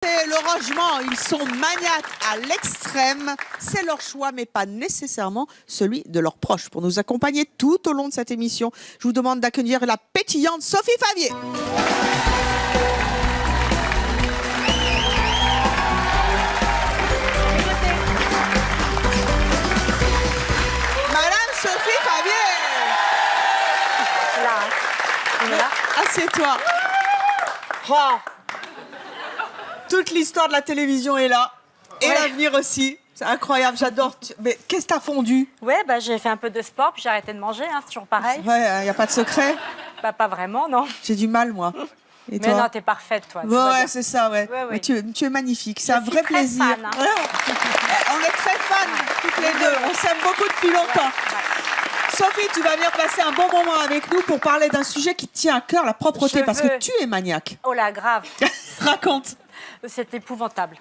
Et le rangement, ils sont maniaques à l'extrême. C'est leur choix, mais pas nécessairement celui de leurs proches. Pour nous accompagner tout au long de cette émission, je vous demande d'accueillir la pétillante Sophie Favier. Madame Sophie Favier. Là. Assieds-toi. Oh. Toute l'histoire de la télévision est là. Et l'avenir aussi. C'est incroyable, j'adore. Mais qu'est-ce que t'as fondu? Ouais, bah, j'ai fait un peu de sport, puis j'ai arrêté de manger, hein, c'est toujours pareil. Ouais, il n'y a pas de secret? Bah, pas vraiment, non. J'ai du mal, moi. Et mais toi? non, t'es parfaite, toi. Ouais, c'est ça, ouais. Ouais. Mais tu es magnifique, c'est un vrai très plaisir. fan, hein. On est très fans, toutes les deux. On s'aime beaucoup depuis longtemps. Sophie, tu vas venir passer un bon moment avec nous pour parler d'un sujet qui te tient à cœur, la propreté, parce que tu es maniaque. Oh là, grave. Raconte. C'est épouvantable.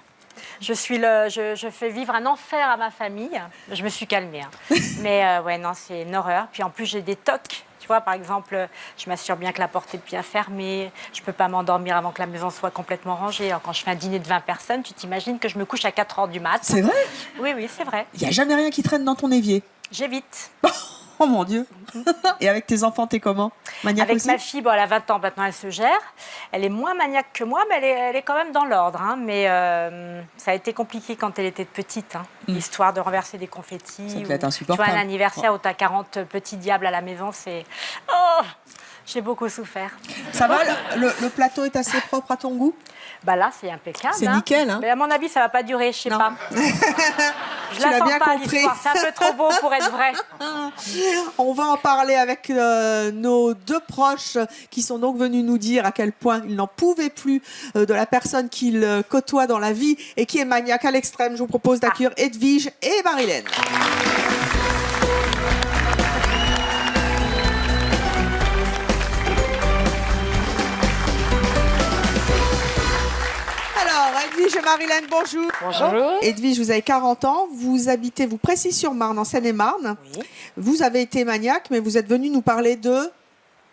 Je fais vivre un enfer à ma famille. Je me suis calmée. Hein. Mais ouais, non, c'est une horreur. Puis en plus, j'ai des tocs. Tu vois, par exemple, je m'assure bien que la porte est bien fermée. Je ne peux pas m'endormir avant que la maison soit complètement rangée. Alors, quand je fais un dîner de 20 personnes, tu t'imagines que je me couche à 4 h du mat. C'est vrai? Oui, c'est vrai. Il n'y a jamais rien qui traîne dans ton évier? J'évite. Oh mon Dieu. Et avec tes enfants, t'es comment? Maniaque avec aussi? ma fille, bon, elle a 20 ans, maintenant elle se gère. Elle est moins maniaque que moi, mais elle est quand même dans l'ordre. Hein. Mais ça a été compliqué quand elle était petite. Hein. L'histoire de renverser des confettis. Ça devait être insupportable. Tu vois, un anniversaire où tu as 40 petits diables à la maison, c'est... Oh, j'ai beaucoup souffert. Ça va, le plateau est assez propre à ton goût? Bah là, c'est impeccable. C'est nickel, hein. Mais à mon avis, ça va pas durer, je sais pas. Je la l'as sens bien pas, compris. l'histoire. C'est un peu trop beau pour être vrai. On va en parler avec nos deux proches qui sont donc venus nous dire à quel point ils n'en pouvaient plus de la personne qu'ils côtoient dans la vie et qui est maniaque à l'extrême. Je vous propose d'accueillir Edwige et Marilène. Edwige et Marilène, bonjour. Bonjour. Edwige, vous avez 40 ans, vous habitez, vous Précy-sur-Marne, en Seine-et-Marne. Oui. Vous avez été maniaque, mais vous êtes venue nous parler de...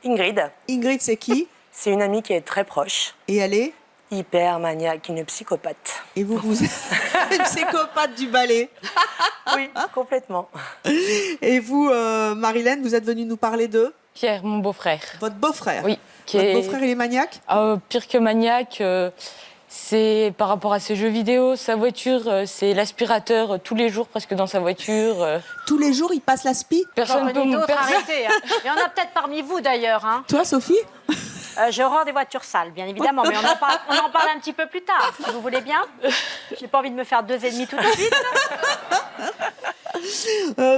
Ingrid. Ingrid, c'est qui? C'est une amie qui est très proche. Et elle est? Hyper maniaque, une psychopathe. Et vous êtes une psychopathe du ballet. Oui, complètement. Et vous, Marilène, vous êtes venue nous parler de? Pierre, mon beau-frère. Votre beau-frère? Oui. Votre beau-frère, il est maniaque? Pire que maniaque, c'est par rapport à ses jeux vidéo, sa voiture, c'est l'aspirateur tous les jours presque dans sa voiture. Tous les jours, il passe l'aspi? Personne ne peut me arrêter. Hein. Il y en a peut-être parmi vous d'ailleurs. Hein. Toi, Sophie? Je rends des voitures sales, bien évidemment, mais on en parle un petit peu plus tard, si vous voulez bien. J'ai pas envie de me faire 2,5 tout de suite.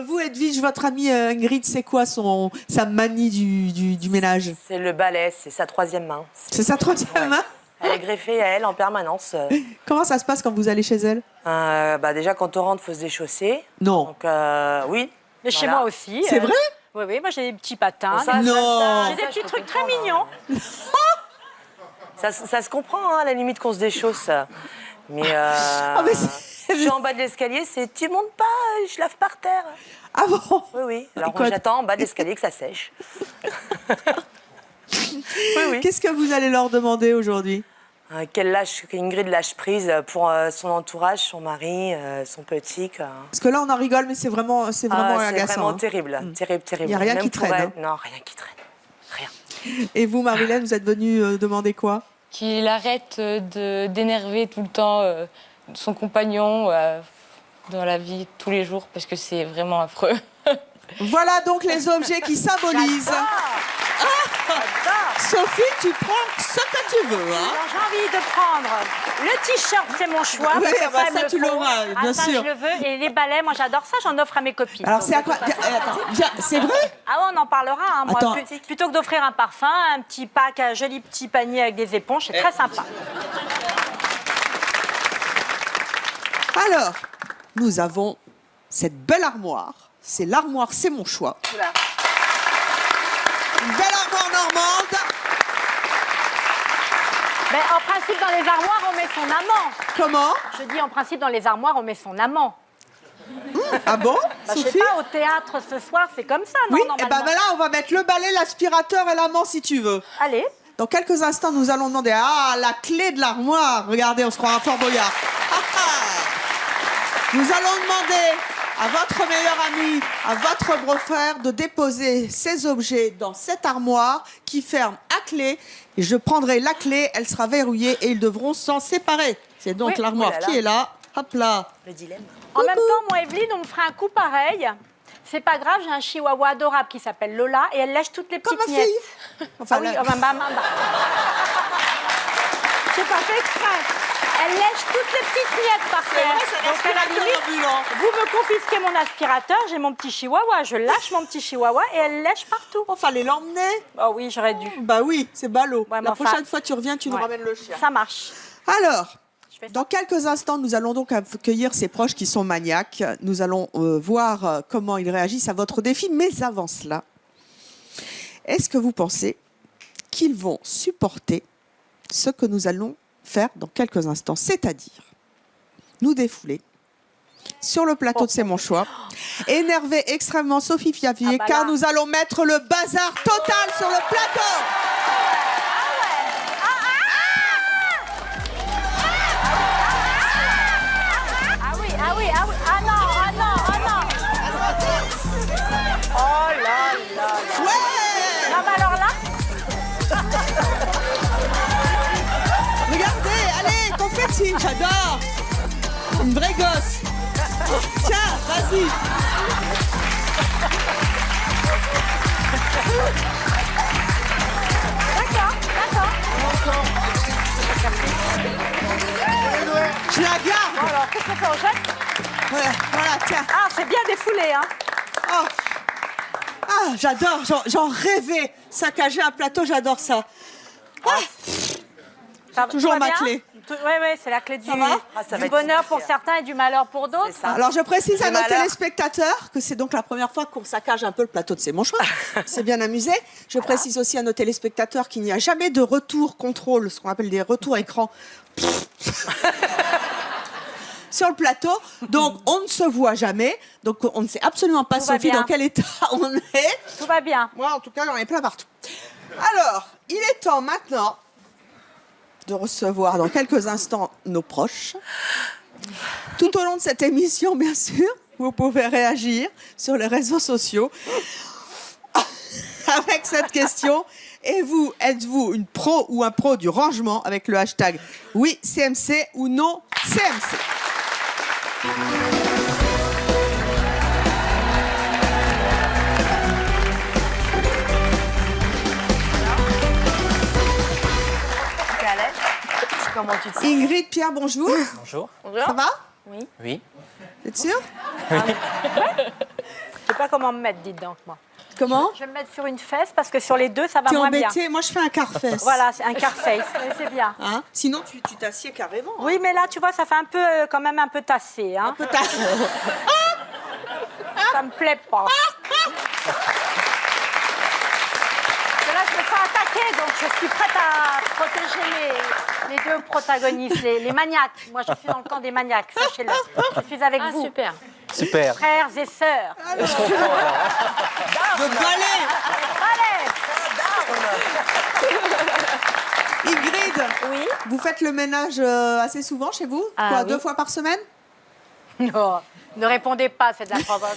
Vous, Edwige, votre amie Ingrid, c'est quoi sa manie du ménage? C'est le balai, c'est sa troisième main. C'est sa troisième main? Elle est greffée à elle en permanence. Comment ça se passe quand vous allez chez elle? Déjà, quand on rentre, il faut se déchausser. Non. Donc, oui. Mais chez moi aussi. C'est vrai? Oui, moi j'ai des petits patins. Non. J'ai des petits trucs très mignons. Ça se comprend, hein, à la limite qu'on se déchausse. Mais, je suis en bas de l'escalier, c'est tu montes pas, je lave par terre. Ah bon? Oui. Alors j'attends en bas de l'escalier que ça sèche. Oui. Qu'est-ce que vous allez leur demander aujourd'hui? qu'Ingrid lâche prise pour son entourage, son mari, son petit. Parce que là, on en rigole, mais c'est vraiment agaçant. C'est vraiment terrible, terrible. Il n'y a rien qui traîne. Hein. Non, rien qui traîne. Rien. Et vous, Marilène, vous êtes venue demander quoi? Qu'il arrête d'énerver tout le temps son compagnon dans la vie tous les jours, parce que c'est vraiment affreux. Voilà donc les objets qui symbolisent. Sophie, tu prends ce que tu veux. Hein? J'ai envie de prendre le t-shirt, c'est mon choix. Oui, parce que ça tu l'auras, bien ça, sûr. Je le veux. Et les balais, moi j'adore ça, j'en offre à mes copines. Alors c'est à quoi? Viens, c'est vrai? Ah ouais, on en parlera. Hein, moi, Attends. plutôt que d'offrir un parfum, un petit pack, un joli petit panier avec des éponges, c'est très sympa. Alors, nous avons cette belle armoire. C'est l'armoire, c'est mon choix. Oula. Une belle armoire normande. Mais en principe, dans les armoires, on met son amant. Comment? Je dis, en principe, dans les armoires, on met son amant. Ah bon, Bah, je sais Sophie? pas, au théâtre ce soir, c'est comme ça, non? Oui, et normalement. ben là, on va mettre le balai, l'aspirateur et l'amant si tu veux. Allez. Dans quelques instants, nous allons demander la clé de l'armoire. Regardez, on se croit à Fort Boyard. Nous allons demander à votre meilleur ami, à votre beau-frère de déposer ces objets dans cette armoire qui ferme à clé. Et je prendrai la clé, elle sera verrouillée et ils devront s'en séparer. C'est donc l'armoire qui est là. Hop là. Le dilemme. En même temps, moi, Evelyne, on me ferait un coup pareil. C'est pas grave, j'ai un chihuahua adorable qui s'appelle Lola et elle lèche toutes les petites Comme ma miettes. fille. Enfin, Ah oui, j'ai pas fait exprès. Elle lèche toutes les petites miettes par terre. Donc à la limite, vous me confisquez mon aspirateur, j'ai mon petit chihuahua, je lâche mon petit chihuahua et elle lèche partout. Oh, fallait l'emmener. Oh oui, j'aurais dû. Bah oui, c'est ballot. Ouais, La enfin, prochaine fois, tu reviens, tu nous ramènes le chien. Ça marche. Alors, Je fais ça. dans quelques instants, nous allons donc accueillir ces proches qui sont maniaques. Nous allons voir comment ils réagissent à votre défi. Mais avant cela, est-ce que vous pensez qu'ils vont supporter ce que nous allons faire dans quelques instants? C'est-à-dire nous défouler sur le plateau de C'est mon choix, énerver extrêmement Sophie Fiavier, bah car là. nous allons mettre le bazar total sur le plateau. Ah oui, ah oui, ah oui. Ah non, ah non, ah non. Oh là là. Ouais! Non, mais alors là, Regardez, allez, confetti, j'adore. Une vraie gosse. Tiens, vas-y. d'accord, d'accord. Je la garde. Bon, alors, qu'est-ce qu'on fait? On jette? Voilà, tiens. Ah, c'est bien défoulé, hein. Oh. Ah, j'adore, j'en rêvais. Saccager un plateau, j'adore ça. Toujours Tout va ma bien? clé. Oui, c'est la clé du, Ça va? Ça va du être bonheur pour super. certains et du malheur pour d'autres. C'est ça. Alors, je précise à Le nos malheur. téléspectateurs que c'est donc la première fois qu'on saccage un peu le plateau de C'est mon choix. C'est bien amusé. Je précise aussi à nos téléspectateurs qu'il n'y a jamais de retour contrôle, ce qu'on appelle des retours écran, sur le plateau. Donc, on ne se voit jamais. Donc, on ne sait absolument pas, Tout va Sophie, bien. dans quel état on est. Tout va bien. Moi, en tout cas, j'en ai plein partout. Alors, il est temps maintenant de recevoir dans quelques instants nos proches. Tout au long de cette émission, bien sûr, vous pouvez réagir sur les réseaux sociaux avec cette question. Et vous, êtes-vous une pro ou un pro du rangement avec le hashtag oui CMC ou non CMC? T'es à l'aise? Comment tu te sens? Ingrid, Pierre, bonjour. Bonjour. Ça va? Oui. Vous êtes sûr? Je sais pas comment me mettre, dites donc, moi. Comment? Je vais me mettre sur une fesse parce que sur les deux, ça va T'es moins bien. embêtée? Moi, je fais un quart-fesse. Voilà, c'est un quart face. Oui, c'est bien. Hein? Sinon, tu t'assieds carrément. Hein. Oui, mais là, tu vois, ça fait un peu, quand même un peu tassé. Hein. Ça me plaît pas. Parce que là, je me fais attaquer, donc je suis prête à protéger les deux protagonistes, les maniaques. Moi, je suis dans le camp des maniaques, sachez-le. Je suis avec vous. Super. Super. Frères et sœurs. De balai. Allez. Ingrid, Oui. vous faites le ménage assez souvent chez vous? Ah, Quoi, oui. 2 fois par semaine? Non, ne répondez pas, c'est de la provoque.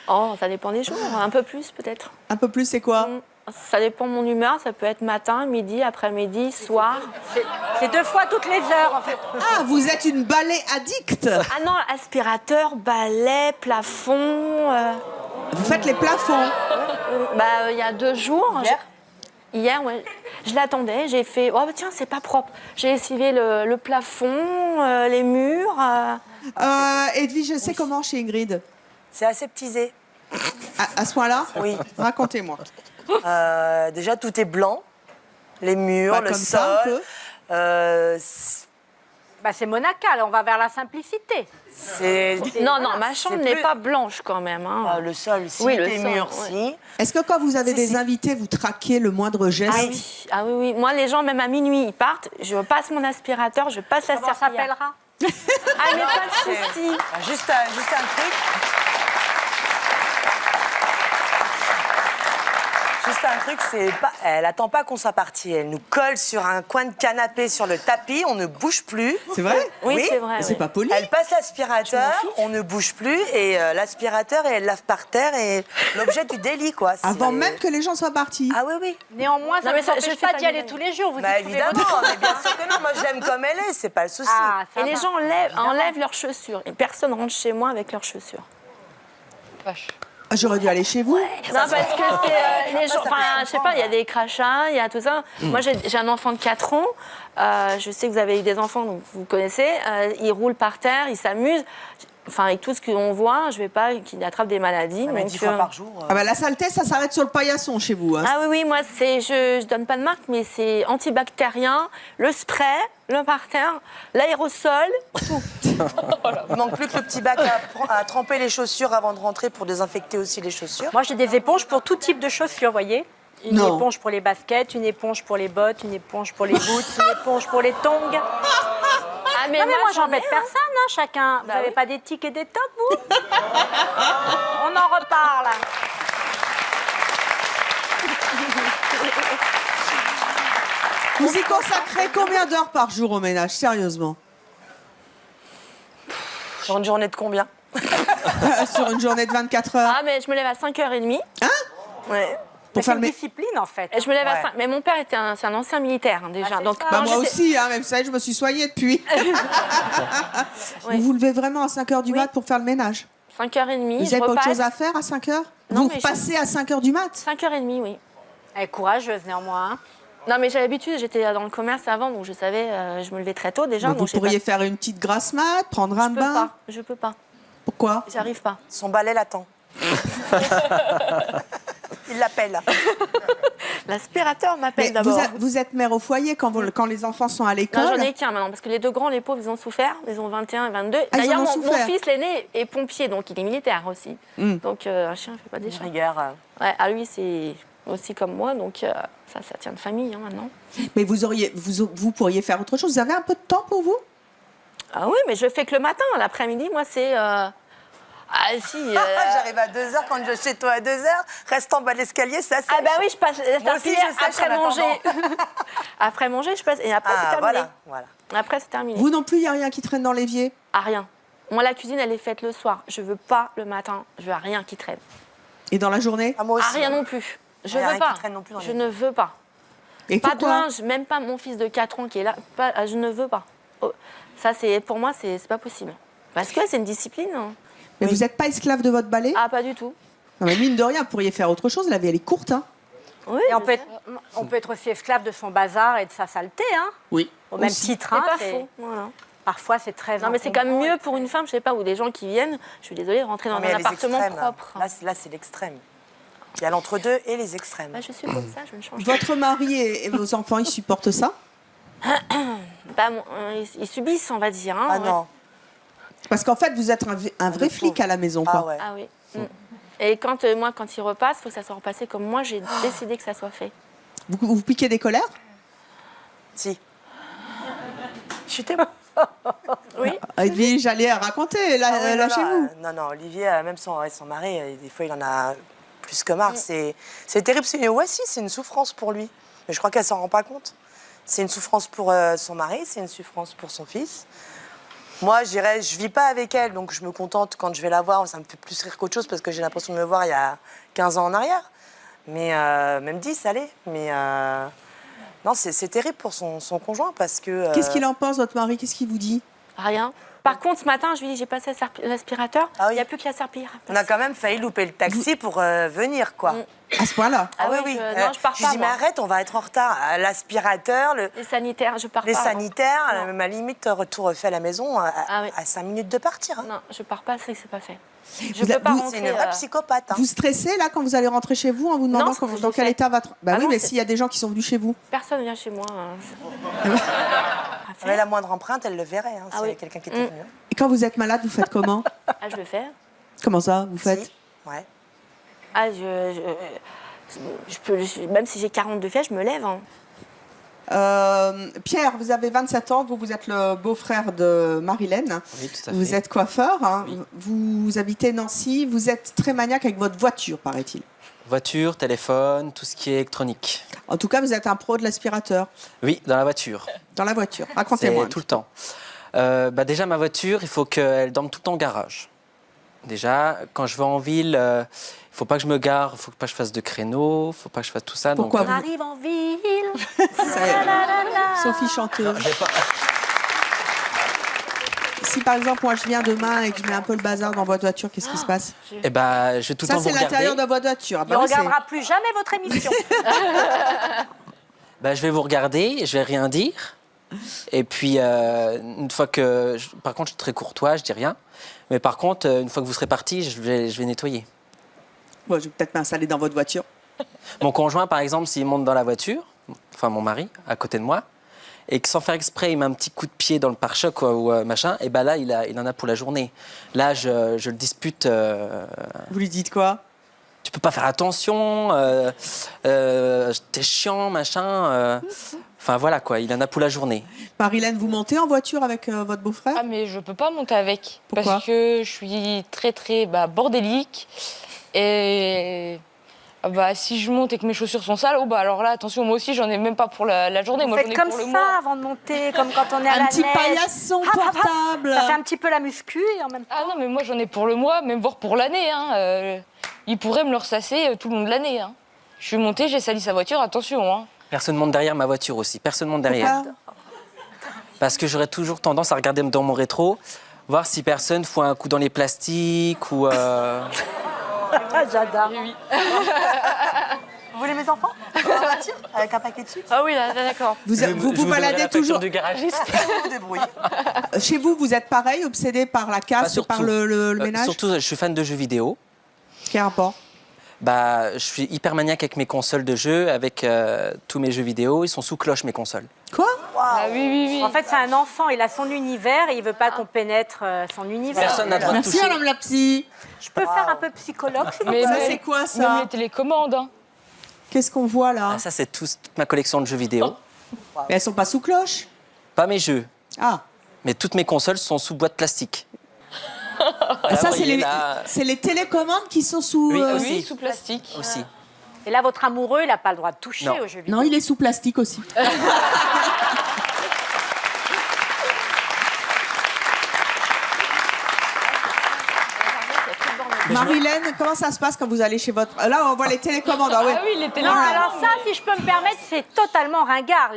Oh, ça dépend des jours, un peu plus peut-être. Un peu plus, c'est quoi? Ça dépend de mon humeur, ça peut être matin, midi, après-midi, soir. C'est 2 fois toutes les heures, en fait. Ah, vous êtes une balai addict. Ah non, aspirateur, balai, plafond. Vous faites les plafonds. Il y a 2 jours. Hier, ouais, je l'attendais, j'ai fait, oh tiens, c'est pas propre. J'ai essuyé le plafond, les murs. Edwige, je sais comment chez Ingrid. C'est aseptisé. À ce point-là? Oui. Racontez-moi. Déjà, tout est blanc. Les murs, Pas le comme sol. ça, un peu. Bah, c'est monacal, on va vers la simplicité. C'est Non, non, ma chambre c'est n'est plus- pas blanche quand même. Hein. le sol, si. Oui, le les sol, murs, ouais. si. Est-ce que quand vous avez Si, des si. invités, vous traquez le moindre geste? Ah oui, oui. Moi, les gens, même à minuit, ils partent. Je passe mon aspirateur, je passe la Comment ça serpillière. s'appellera? Ah, mais pas de souci. Juste un truc. juste un truc, elle attend pas qu'on soit parti. Elle nous colle sur un coin de canapé sur le tapis, on ne bouge plus. C'est vrai? Oui, c'est vrai. C'est pas poli. Elle passe l'aspirateur, on ne bouge plus et l'aspirateur et elle lave par terre et l'objet du délit quoi. Avant même que les gens soient partis. Ah oui oui. Néanmoins, ça ne m'empêche pas d'y aller tous les jours. Vous y trouvez Évidemment, mais bien sûr que non. Moi je l'aime comme elle est, c'est pas le souci. Et les gens enlèvent leurs chaussures. Et personne rentre chez moi avec leurs chaussures. Vache. J'aurais dû aller chez vous. Non, parce que c'est les gens. Enfin, je sais pas, il y a des crachats, il y a tout ça. Moi, j'ai un enfant de 4 ans. Je sais que vous avez eu des enfants, donc vous connaissez. Ils roulent par terre, ils s'amusent. Enfin, avec tout ce qu'on voit, je vais pas qu'ils attrapent des maladies. Mais 10 fois par jour. Ah bah, la saleté, ça s'arrête sur le paillasson chez vous. Hein. Ah oui, moi, je donne pas de marque, mais c'est antibactérien, le spray, le parterre, l'aérosol, tout. Il manque plus que le petit bac à tremper les chaussures avant de rentrer pour désinfecter aussi les chaussures. Moi, j'ai des éponges pour tout type de chaussures, vous voyez. Une éponge pour les baskets, une éponge pour les bottes, une éponge pour les boots, une éponge pour les tongs. Ah, mais moi, j'embête personne, hein, chacun. Vous n'avez pas des tics et des tocs, vous? On en reparle. Vous y consacrez combien d'heures par jour au ménage, sérieusement? Sur une journée de combien? Sur une journée de 24 heures. Ah, mais je me lève à 5h30. Hein? Ouais. C'est une discipline, en fait. Et je me lève à 5. Mais mon père c'est un ancien militaire, hein, déjà. Donc, bah, moi aussi, hein, même ça, je me suis soignée depuis. Vous vous levez vraiment à 5 h du mat pour faire le ménage? 5h30. Vous n'avez pas autre chose à faire à 5 h? Non, vous repassez à 5 h du mat? 5h30, oui. Elle est courageuse, néanmoins. Hein. Non, mais j'ai l'habitude, j'étais dans le commerce avant, donc je savais, je me levais très tôt déjà. Donc vous pourriez faire une petite grasse mat, prendre un bain? Je peux pas. Pourquoi? J'arrive pas. Son balai l'attend. Il l'appelle. L'aspirateur m'appelle d'abord. Vous êtes mère au foyer quand les enfants sont à l'école? Non, j'en ai qu'un maintenant, parce que les deux grands, les pauvres, ils ont souffert. Ils ont 21 et 22. Ah, d'ailleurs, mon fils, l'aîné, est pompier, donc il est militaire aussi. Donc un chien ne fait pas des chiens. Rigueur. Ouais, à lui, c'est aussi comme moi, donc ça tient de famille hein, maintenant. Mais vous pourriez faire autre chose. Vous avez un peu de temps pour vous? Ah oui, mais je le fais que le matin. L'après-midi, moi, c'est... Ah si. J'arrive à 2 h quand je suis chez toi à 2 h. Reste en bas de l'escalier, ça sèche. Ah bah oui, je passe. Moi aussi, je sèche après manger. Après manger, je passe et après c'est terminé. Voilà. Après c'est terminé. Vous non plus, il n'y a rien qui traîne dans l'évier? Ah rien. Moi la cuisine elle est faite le soir. Je veux pas le matin. Je veux rien qui traîne. Et dans la journée? Ah, moi aussi. Ah rien non plus. Je Il y a veux rien pas. qui traîne non plus dans Je ne veux pas. Et pas de pourquoi? linge, même pas mon fils de 4 ans qui est là. Je ne veux pas. Oh, ça c'est pour moi c'est pas possible. Parce que c'est une discipline. Hein. Mais vous n'êtes pas esclave de votre balai? Ah pas du tout. Non mais mine de rien, vous pourriez faire autre chose. La vie elle est courte, hein. Oui. Et on peut être aussi esclave de son bazar et de sa saleté, hein. Oui. Au même titre, hein. C'est pas faux. Voilà. Parfois, c'est très. Non, mais c'est quand même mieux pour une femme, je sais pas, ou des gens qui viennent, je suis désolée, rentrer dans un appartement propre. Là, c'est l'extrême. Il y a l'entre-deux et les extrêmes. Bah, je suis comme ça, je ne change pas. Votre mari et vos enfants, ils supportent ça? Bah, ils subissent, on va dire. Hein, Ah non. Parce qu'en fait, vous êtes un vrai flic à la maison, quoi. Ah ouais. Ah oui. Et quand moi, quand ils repassent, il faut que ça soit repassé comme moi, j'ai décidé que ça soit fait. Vous piquez des colères? Si. Je suis témoin. Oui. Edwige, j'allais raconter là chez vous. Non, Olivier, même son mari, des fois, il en a plus que marre. C'est terrible. C'est une souffrance pour lui. Mais je crois qu'elle s'en rend pas compte. C'est une souffrance pour son mari, c'est une souffrance pour son fils. Moi, je vis pas avec elle, donc je me contente quand je vais la voir. Ça me fait plus rire qu'autre chose parce que j'ai l'impression de me voir il y a 15 ans en arrière. Mais même 10, allez. Mais non, c'est terrible pour son conjoint parce que... Qu'est-ce qu'il en pense, votre mari? Qu'est-ce qu'il vous dit? Rien. Par contre, ce matin, je lui dis, j'ai passé l'aspirateur, il n'y a plus que l'aspirateur. On a quand même failli louper le taxi pour venir, quoi. À ce point-là? Ah oui. Non, je pars je pas, dis, mais moi. arrête, on va être en retard. L'aspirateur, Les sanitaires, je pars les pas. sanitaires, Non. ma limite, retour refait à la maison à 5 minutes de partir. Hein. Non, je pars pas, c'est pas fait. Je Vous- peux pas vous- rentrer. C'est une vraie psychopathe. Hein. Vous stressez là quand vous allez rentrer chez vous en vous demandant Non, c'est ce que dans j'ai quel fait. état va... Bah Ah oui, non, mais c'est- s'il y a des gens qui sont venus chez vous. Personne vient chez moi. Mais la moindre empreinte, elle le verrait, hein, s'il y avait quelqu'un qui était venu. Et quand vous êtes malade, vous faites comment? Ah, je le fais. Comment ça, vous faites? Si. Ouais. Ah, même si j'ai 42 fièvres, je me lève. Hein. Pierre, vous avez 27 ans, vous êtes le beau-frère de Marilène. Oui, tout à Vous fait. êtes coiffeur, hein. Vous habitez Nancy, vous êtes très maniaque avec votre voiture, paraît-il. Voiture, téléphone, tout ce qui est électronique. En tout cas, vous êtes un pro de l'aspirateur. Oui, dans la voiture. Dans la voiture. C'est Racontez-moi. tout le temps. Déjà, ma voiture, il faut qu'elle dorme tout le temps au garage. Déjà, quand je vais en ville, il ne faut pas que je me gare, il ne faut pas que je fasse de créneaux, il ne faut pas que je fasse tout ça. Pourquoi donc, On arrive en ville. Sophie chanteuse. j'ai pas- Si par exemple, moi je viens demain et que je mets un peu le bazar dans votre voiture, qu'est-ce qui se passe? Eh ben, je vais tout le Ça, temps vous c'est regarder. l'intérieur de votre voiture. Ah Il bah ne oui, c'est- regardera plus jamais votre émission. Ben, je vais vous regarder, je vais rien dire. Et puis, une fois que... Par contre, je suis très courtois, je dis rien. Mais par contre, une fois que vous serez parti, je vais nettoyer. Bon, je vais peut-être m'installer dans votre voiture. Mon conjoint, par exemple, s'il monte dans la voiture, enfin mon mari, à côté de moi, et que sans faire exprès, il met un petit coup de pied dans le pare-choc ou machin, et ben là, il en a pour la journée. Là, je le dispute. Vous lui dites quoi? Tu peux pas faire attention, t'es chiant, machin. Enfin voilà quoi, il en a pour la journée. Marilène, vous montez en voiture avec votre beau-frère? Ah, mais je peux pas monter avec. Pourquoi? Parce que je suis très, très bordélique. Et si je monte et que mes chaussures sont sales, alors là, attention, moi aussi, j'en ai même pas pour la journée. Vous Moi, j'en faites ai comme pour le ça mois. avant de monter, comme quand on est à la Un petit neige. paillasson portable. Ça fait un petit peu la muscu et en même temps. Ah non, mais moi, j'en ai pour le mois, même voire pour l'année. Hein. Il pourrait me le ressasser tout le long de l'année. Hein. Je suis montée, j'ai sali sa voiture, attention. Hein. Personne monte derrière ma voiture aussi, personne monte derrière. Pourquoi? Parce que j'aurais toujours tendance à regarder dans mon rétro, voir si personne fout un coup dans les plastiques ou... J'adore. Oui. Vous voulez mes enfants en voiture avec un paquet de chips? Ah oui, là, d'accord. Vous Je vous donnerai baladez la facture toujours. du garagiste. Vous débrouillez. Chez vous, vous êtes pareil, obsédé par la Pas casse et surtout. par le ménage? Surtout, je suis fan de jeux vidéo. Quel rapport? Je suis hyper maniaque avec mes consoles de jeux, avec tous mes jeux vidéo. Ils sont sous cloche, mes consoles. Quoi? Ah oui. En fait, c'est un enfant, il a son univers et il veut pas qu'on pénètre son univers. Personne n'a le droit de Merci, toucher. madame la psy. Je peux faire un peu psychologue. Mais Ça, même- c'est quoi, ça? Même les télécommandes. Hein. Qu'est-ce qu'on voit là? Ah, ça, c'est toute ma collection de jeux vidéo. Mais elles sont pas sous cloche. Pas mes jeux, Ah. mais toutes mes consoles sont sous boîte plastique. Et ça, vous c'est voyez, les, là- c'est les télécommandes qui sont sous. Oui, Oui, aussi. sous plastique. Aussi. Et là, votre amoureux, il n'a pas le droit de toucher Non. aux jeux vidéo. Non, il est sous plastique aussi. Marilène, comment ça se passe quand vous allez chez votre... Là, on voit les télécommandes. Ah, ouais. Ah oui, les Non, télécommandes. alors ça, si je peux me permettre, c'est totalement ringard.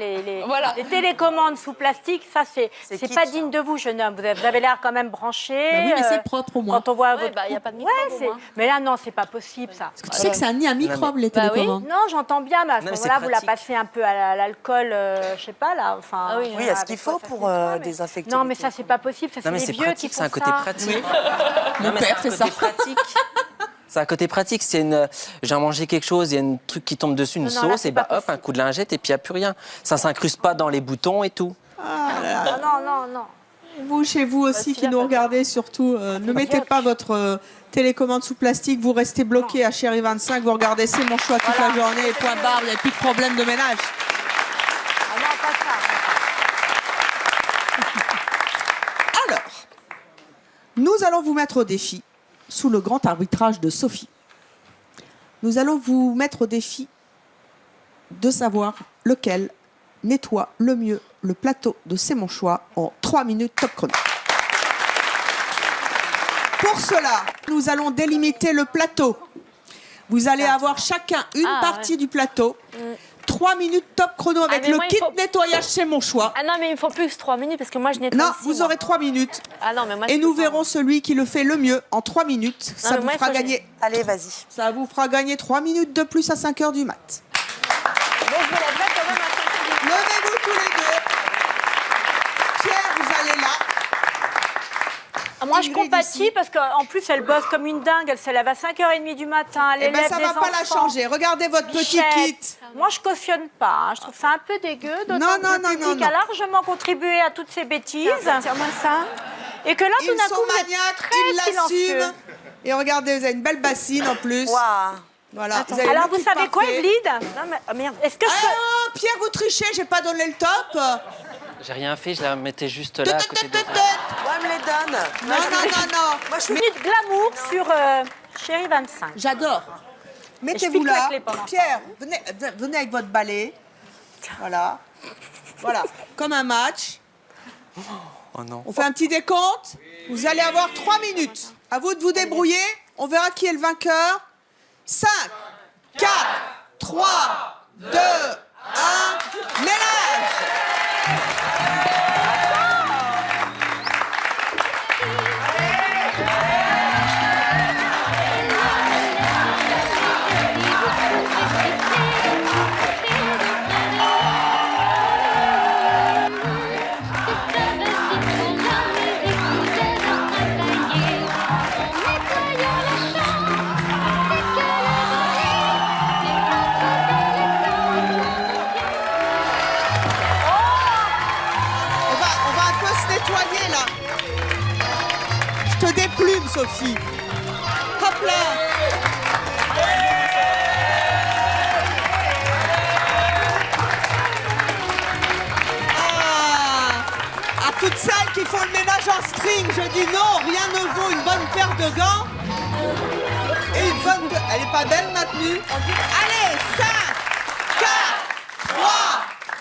Voilà. Les télécommandes sous plastique, ça, c'est kitsch, pas ça. digne de vous, jeune homme. Vous avez l'air quand même branché. Bah oui, mais c'est propre au moins. Quand on voit Ouais, votre bah, y a couple- pas de microbe, Ouais, au c'est- moins. mais là, non, c'est pas possible, ça. Tu sais que c'est un nid à microbes, les Bah oui. télécommandes. Non, j'entends bien, mais à ce Non, mais c'est moment-là, vous la pratique. passez un peu à l'alcool, je sais pas, là. Enfin, Ah oui. Oui, il y a ce avec qu'il quoi faut ça pour se nettoie, mais- désinfecter. Non, les mais ça, c'est télécommandes. pas possible. Ça, Non, mais c'est c'est les vieux qui pratique, c'est font un côté ça. pratique. Mon Non, mais père c'est fait un ça. côté pratique. C'est un côté pratique. C'est j'ai mangé quelque chose, il y a un truc qui tombe dessus, une Non, non, là, sauce, c'est et bah pas hop, un coup de lingette, et puis il n'y a plus rien. Ça s'incruste pas dans les boutons et tout. Non. Vous, chez vous aussi, qui nous regardez, surtout, ne mettez pas votre télécommande sous plastique. Vous restez bloqué à Chéri 25. Vous regardez C'est mon choix toute la journée. Et point barre, il n'y a plus de problème de ménage. Ah non, pas ça. Alors, nous allons vous mettre au défi sous le grand arbitrage de Sophie. Nous allons vous mettre au défi de savoir lequel nettoie le mieux le plateau de C'est mon choix en 3 minutes top chrono. Pour cela, nous allons délimiter le plateau. Vous allez avoir chacun une Ah, partie du plateau. 3 minutes top chrono avec mais le moi, il kit faut- nettoyage C'est mon choix. Ah non, mais il me faut plus que 3 minutes parce que moi, je nettoie Non, aussi, vous moi. aurez 3 minutes. Ah non, mais moi, je Et peux nous pas. verrons celui qui le fait le mieux en 3 minutes. Ça mais vous moi, il fera faut que gagner. Allez, vas-y. Ça vous fera gagner 3 minutes de plus à 5h du mat. Bon, je me lève là quand même à 5h. Levez-vous tous les deux. Pierre, vous allez là. Ah, moi, je Ingrid compatis ici. parce qu'en plus, elle bosse comme une dingue. Elle se lève à 5h30 du matin. Elle Eh bien, élève ça des ne va pas la enfants. changer. Regardez votre petit Bichette. kit. Moi, je cautionne pas. Je trouve ça un peu dégueu. D'autant Non, que non, le non, public non, a non. largement contribué à toutes ces bêtises. Tiens-moi ça. Et que là, tout Ils d'un sont coup, vous êtes maniaques, très ils silencieux. l'assument. Et regardez, vous avez une belle bassine en plus. Waouh. Voilà. Vous avez Alors, le vous kit savez quoi, parfait. Evelyne? Non, mais oh, merde. Est-ce que je peux... Ah, Pierre, vous trichez, j'ai pas donné le top. J'ai rien fait, je la mettais juste là à côté de Tut. Ouais, me les donne. Non, non, non, non. Moi, je suis... minute glamour sur Chéri 25. J'adore. Mettez-vous là. clé pendant Pierre, venez avec votre balai. Voilà. Voilà. Comme un match. Oh non. On fait un petit décompte. Vous allez avoir 3 minutes. À vous de vous débrouiller. On verra qui est le vainqueur. 5, 4, 3, 2, 1. Ménage! Je te déplume, Sophie. Hop là. À toutes celles qui font le ménage en string, je dis non, rien ne vaut une bonne paire de gants. Et une bonne... Elle est pas belle maintenue. Allez, 5, 4, 3,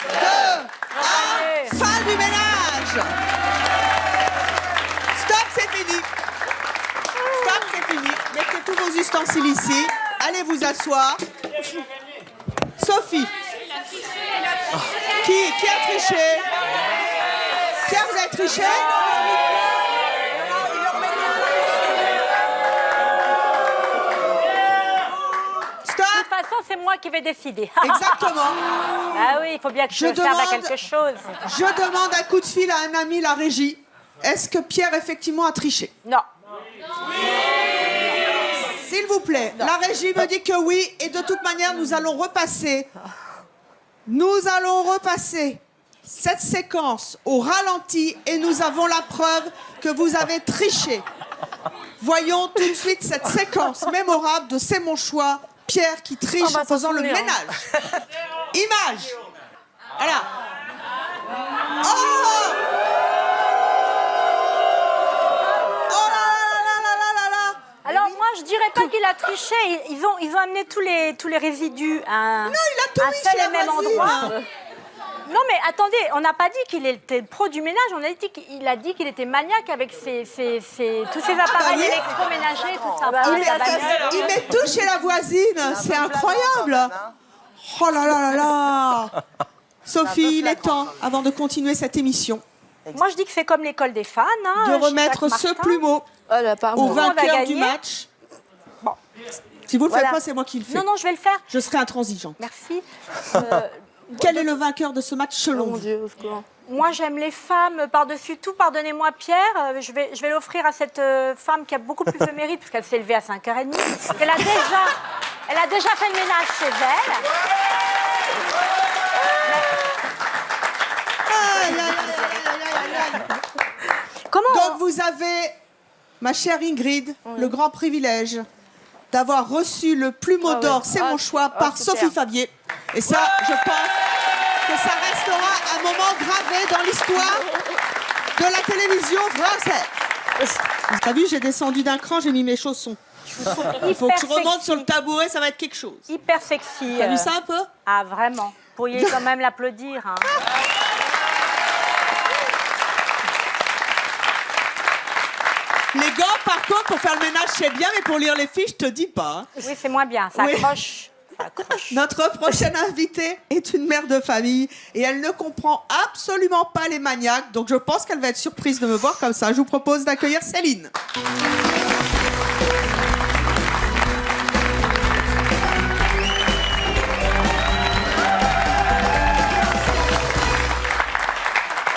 2, 1. Fin du ménage. Stop, c'est fini. Stop, c'est fini. Mettez tous vos ustensiles ici. Allez vous asseoir. Sophie. Qui a triché? Pierre, vous avez triché? Stop. De toute façon, c'est moi qui vais décider. Exactement. Ah oui, il faut bien que je serve à quelque chose. Je demande un coup de fil à un ami, la régie. Est-ce que Pierre, effectivement, a triché? Non. S'il vous plaît, la régie me dit que oui, et de toute manière, nous allons repasser. Nous allons repasser cette séquence au ralenti et nous avons la preuve que vous avez triché. Voyons tout de suite cette séquence mémorable de C'est mon choix, Pierre qui triche en faisant le ménage. Image. Voilà. Oh! Alors moi, je dirais pas qu'il a triché. Ils ont amené tous les résidus à Non, il a tout mis seul chez la et même voisine. endroit. Non mais attendez, on n'a pas dit qu'il était pro du ménage, on a dit qu'il a dit qu'il était maniaque avec tous ces appareils oui. électroménagers, tout ça. Il met tout chez la voisine, c'est incroyable. Oh là là là là. Sophie, il est temps, avant de continuer cette émission, Moi je dis que c'est comme l'école des fans. Hein, de chez remettre Jacques ce Martin. plumeau au Tout le monde a vainqueur du gagné. match. Bon. Si vous le faites Voilà. pas, c'est moi qui le fais. Non, je vais le faire. Je serai intransigeante. Merci. Quel est le vainqueur de ce match selon vous? Dieu, au secours. Moi, j'aime les femmes par-dessus tout. Pardonnez-moi, Pierre. Je vais l'offrir à cette femme qui a beaucoup plus de mérite, puisqu'elle s'est levée à 5h30. Elle a déjà fait le ménage chez elle. Aïe, aïe, aïe, aïe, aïe, aïe, aïe. Comment Donc vous avez, ma chère Ingrid, le grand privilège d'avoir reçu le plumeau d'or, c'est mon choix, par super. Sophie Favier. Et ça, je pense que ça restera un moment gravé dans l'histoire de la télévision française. Vous avez vu, j'ai descendu d'un cran, j'ai mis mes chaussons. Il faut que je remonte sur le tabouret, ça va être quelque chose. Hyper sexy. T'as vu ça un peu? Ah, vraiment. Vous pourriez quand même l'applaudir. Hein. Les gants, par contre, pour faire le ménage, c'est bien, mais pour lire les fiches, je te dis pas. Hein. Oui, c'est moins bien. Ça Oui. accroche. Ça accroche. Notre prochaine invitée est une mère de famille et elle ne comprend absolument pas les maniaques, donc je pense qu'elle va être surprise de me voir comme ça. Je vous propose d'accueillir Céline.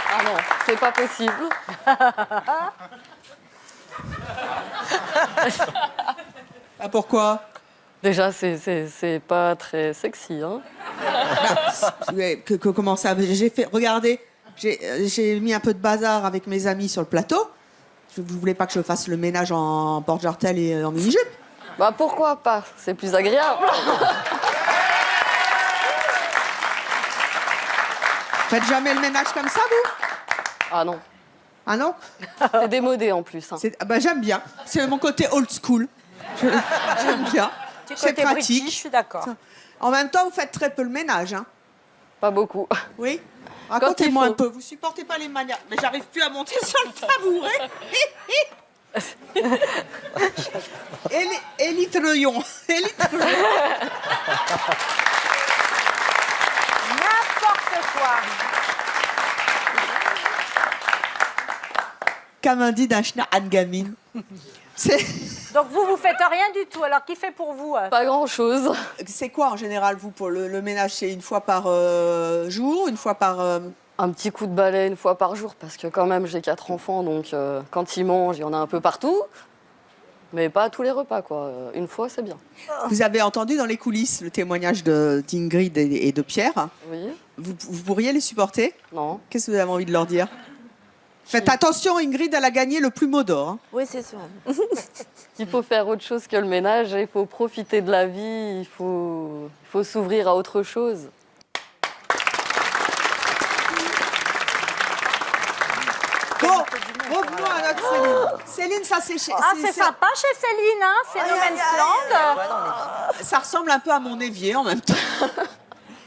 Ah non, c'est pas possible. Ah, pourquoi? Déjà, c'est pas très sexy, hein. Comment ça? J'ai fait. Regardez, j'ai mis un peu de bazar avec mes amis sur le plateau. Vous voulez pas que je fasse le ménage en porte-jartel et en mini-jupe? Bah pourquoi pas? C'est plus agréable. Faites jamais le ménage comme ça, vous? Ah non, Ah non? c'est démodé en plus. Hein. Bah, j'aime bien. C'est mon côté old school. J'aime bien. petit C'est côté pratique. british, je suis d'accord. En même temps, vous faites très peu le ménage. Hein. Pas beaucoup. Oui. Quand Racontez-moi il un faut. peu. Vous supportez pas les maniaques. Mais j'arrive plus à monter sur le tabouret. Élie Treuillon. Élie Treuillon. N'importe quoi. Comme on dit d'un schna Angamin. Donc vous faites rien du tout. Alors qui fait pour vous Pas grand-chose. C'est quoi en général, vous, pour le ménage? C'est une fois par jour, une fois par. Un petit coup de balai une fois par jour, parce que quand même, j'ai 4 enfants, donc quand ils mangent, il y en a un peu partout. Mais pas à tous les repas, quoi. Une fois, c'est bien. Vous avez entendu dans les coulisses le témoignage d'Ingrid et de Pierre. Oui. Vous pourriez les supporter? Non. Qu'est-ce que vous avez envie de leur dire? Faites attention, Ingrid, elle a gagné le plumeau d'or. Hein. Oui, c'est sûr. Il faut faire autre chose que le ménage, il faut profiter de la vie, il faut s'ouvrir à autre chose. Bon, revenons à notre Céline. Céline, ça c'est... C'est sympa chez Céline, hein, c'est No Man's Land. Ça ressemble un peu à mon évier en même temps.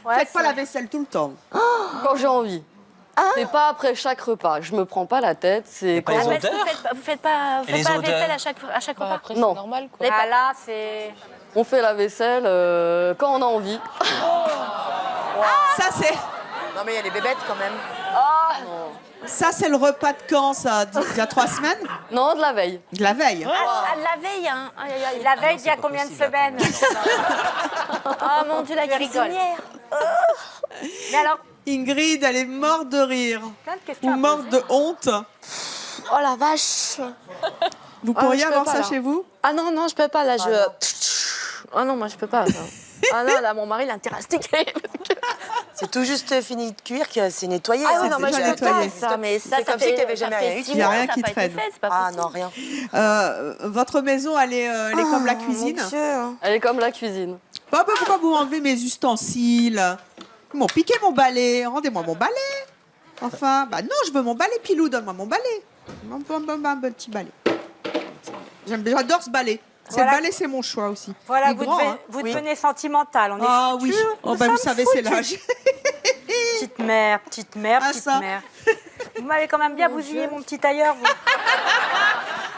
Ouais, Faites pas la vaisselle tout le temps. Quand j'ai envie. C'est pas après chaque repas, je me prends pas la tête, c'est pas quand... les Mais odeurs vous faites pas Et les la odeurs vaisselle à chaque Bah, repas après, Non. c'est normal, quoi. Ah là, c'est... On fait la vaisselle quand on a envie. Ça c'est... Non, mais il y a les bébêtes quand même. Ça, c'est le repas de quand, ça? Il y a 3 semaines? Non, de la veille. De la veille. La veille, hein. Aïe, aïe, aïe. La veille, il y a combien de semaines? Oh mon Dieu, la Je rigole. cuisinière. Mais alors, Ingrid, elle est morte de rire. plein de questions Ou à morte poser. de honte. Oh la vache. Vous pourriez je peux avoir pas, ça là. chez vous? Ah non, non, je peux pas, là, Ah non, moi, je peux pas. ça. Ah non, là, mon mari, il a intérêt à se tiquer. C'est tout juste fini de cuire que c'est nettoyé. Ah ça, oui, non, moi, je déjà peux pas, nettoyé. ça. Mais ça, C'est ça comme si fait, qu'il y avait ça jamais fait rien eu. 6 Il y a mois, rien ça qui n'a pas traîne. été fait, c'est pas Ah possible. non, rien. Votre maison, elle est comme la cuisine? Mon Dieu. Elle est comme la cuisine. Papa, pourquoi vous enlevez mes ustensiles? Ils m'ont piqué mon balai. Rendez-moi mon balai. Enfin, bah non, je veux mon balai, Pilou, donne-moi mon balai. Un petit balai. J'adore ce balai. Voilà. Ce balai, c'est mon choix aussi. Voilà, Il est vous, grand, hein. devenez sentimentale. On est Ah foutus. oui. Oh, bah, vous savez, c'est l'âge. Petite mère, petite mère, Ah, petite ça. mère. Vous m'avez quand même bien bousillé mon petit tailleur, vous.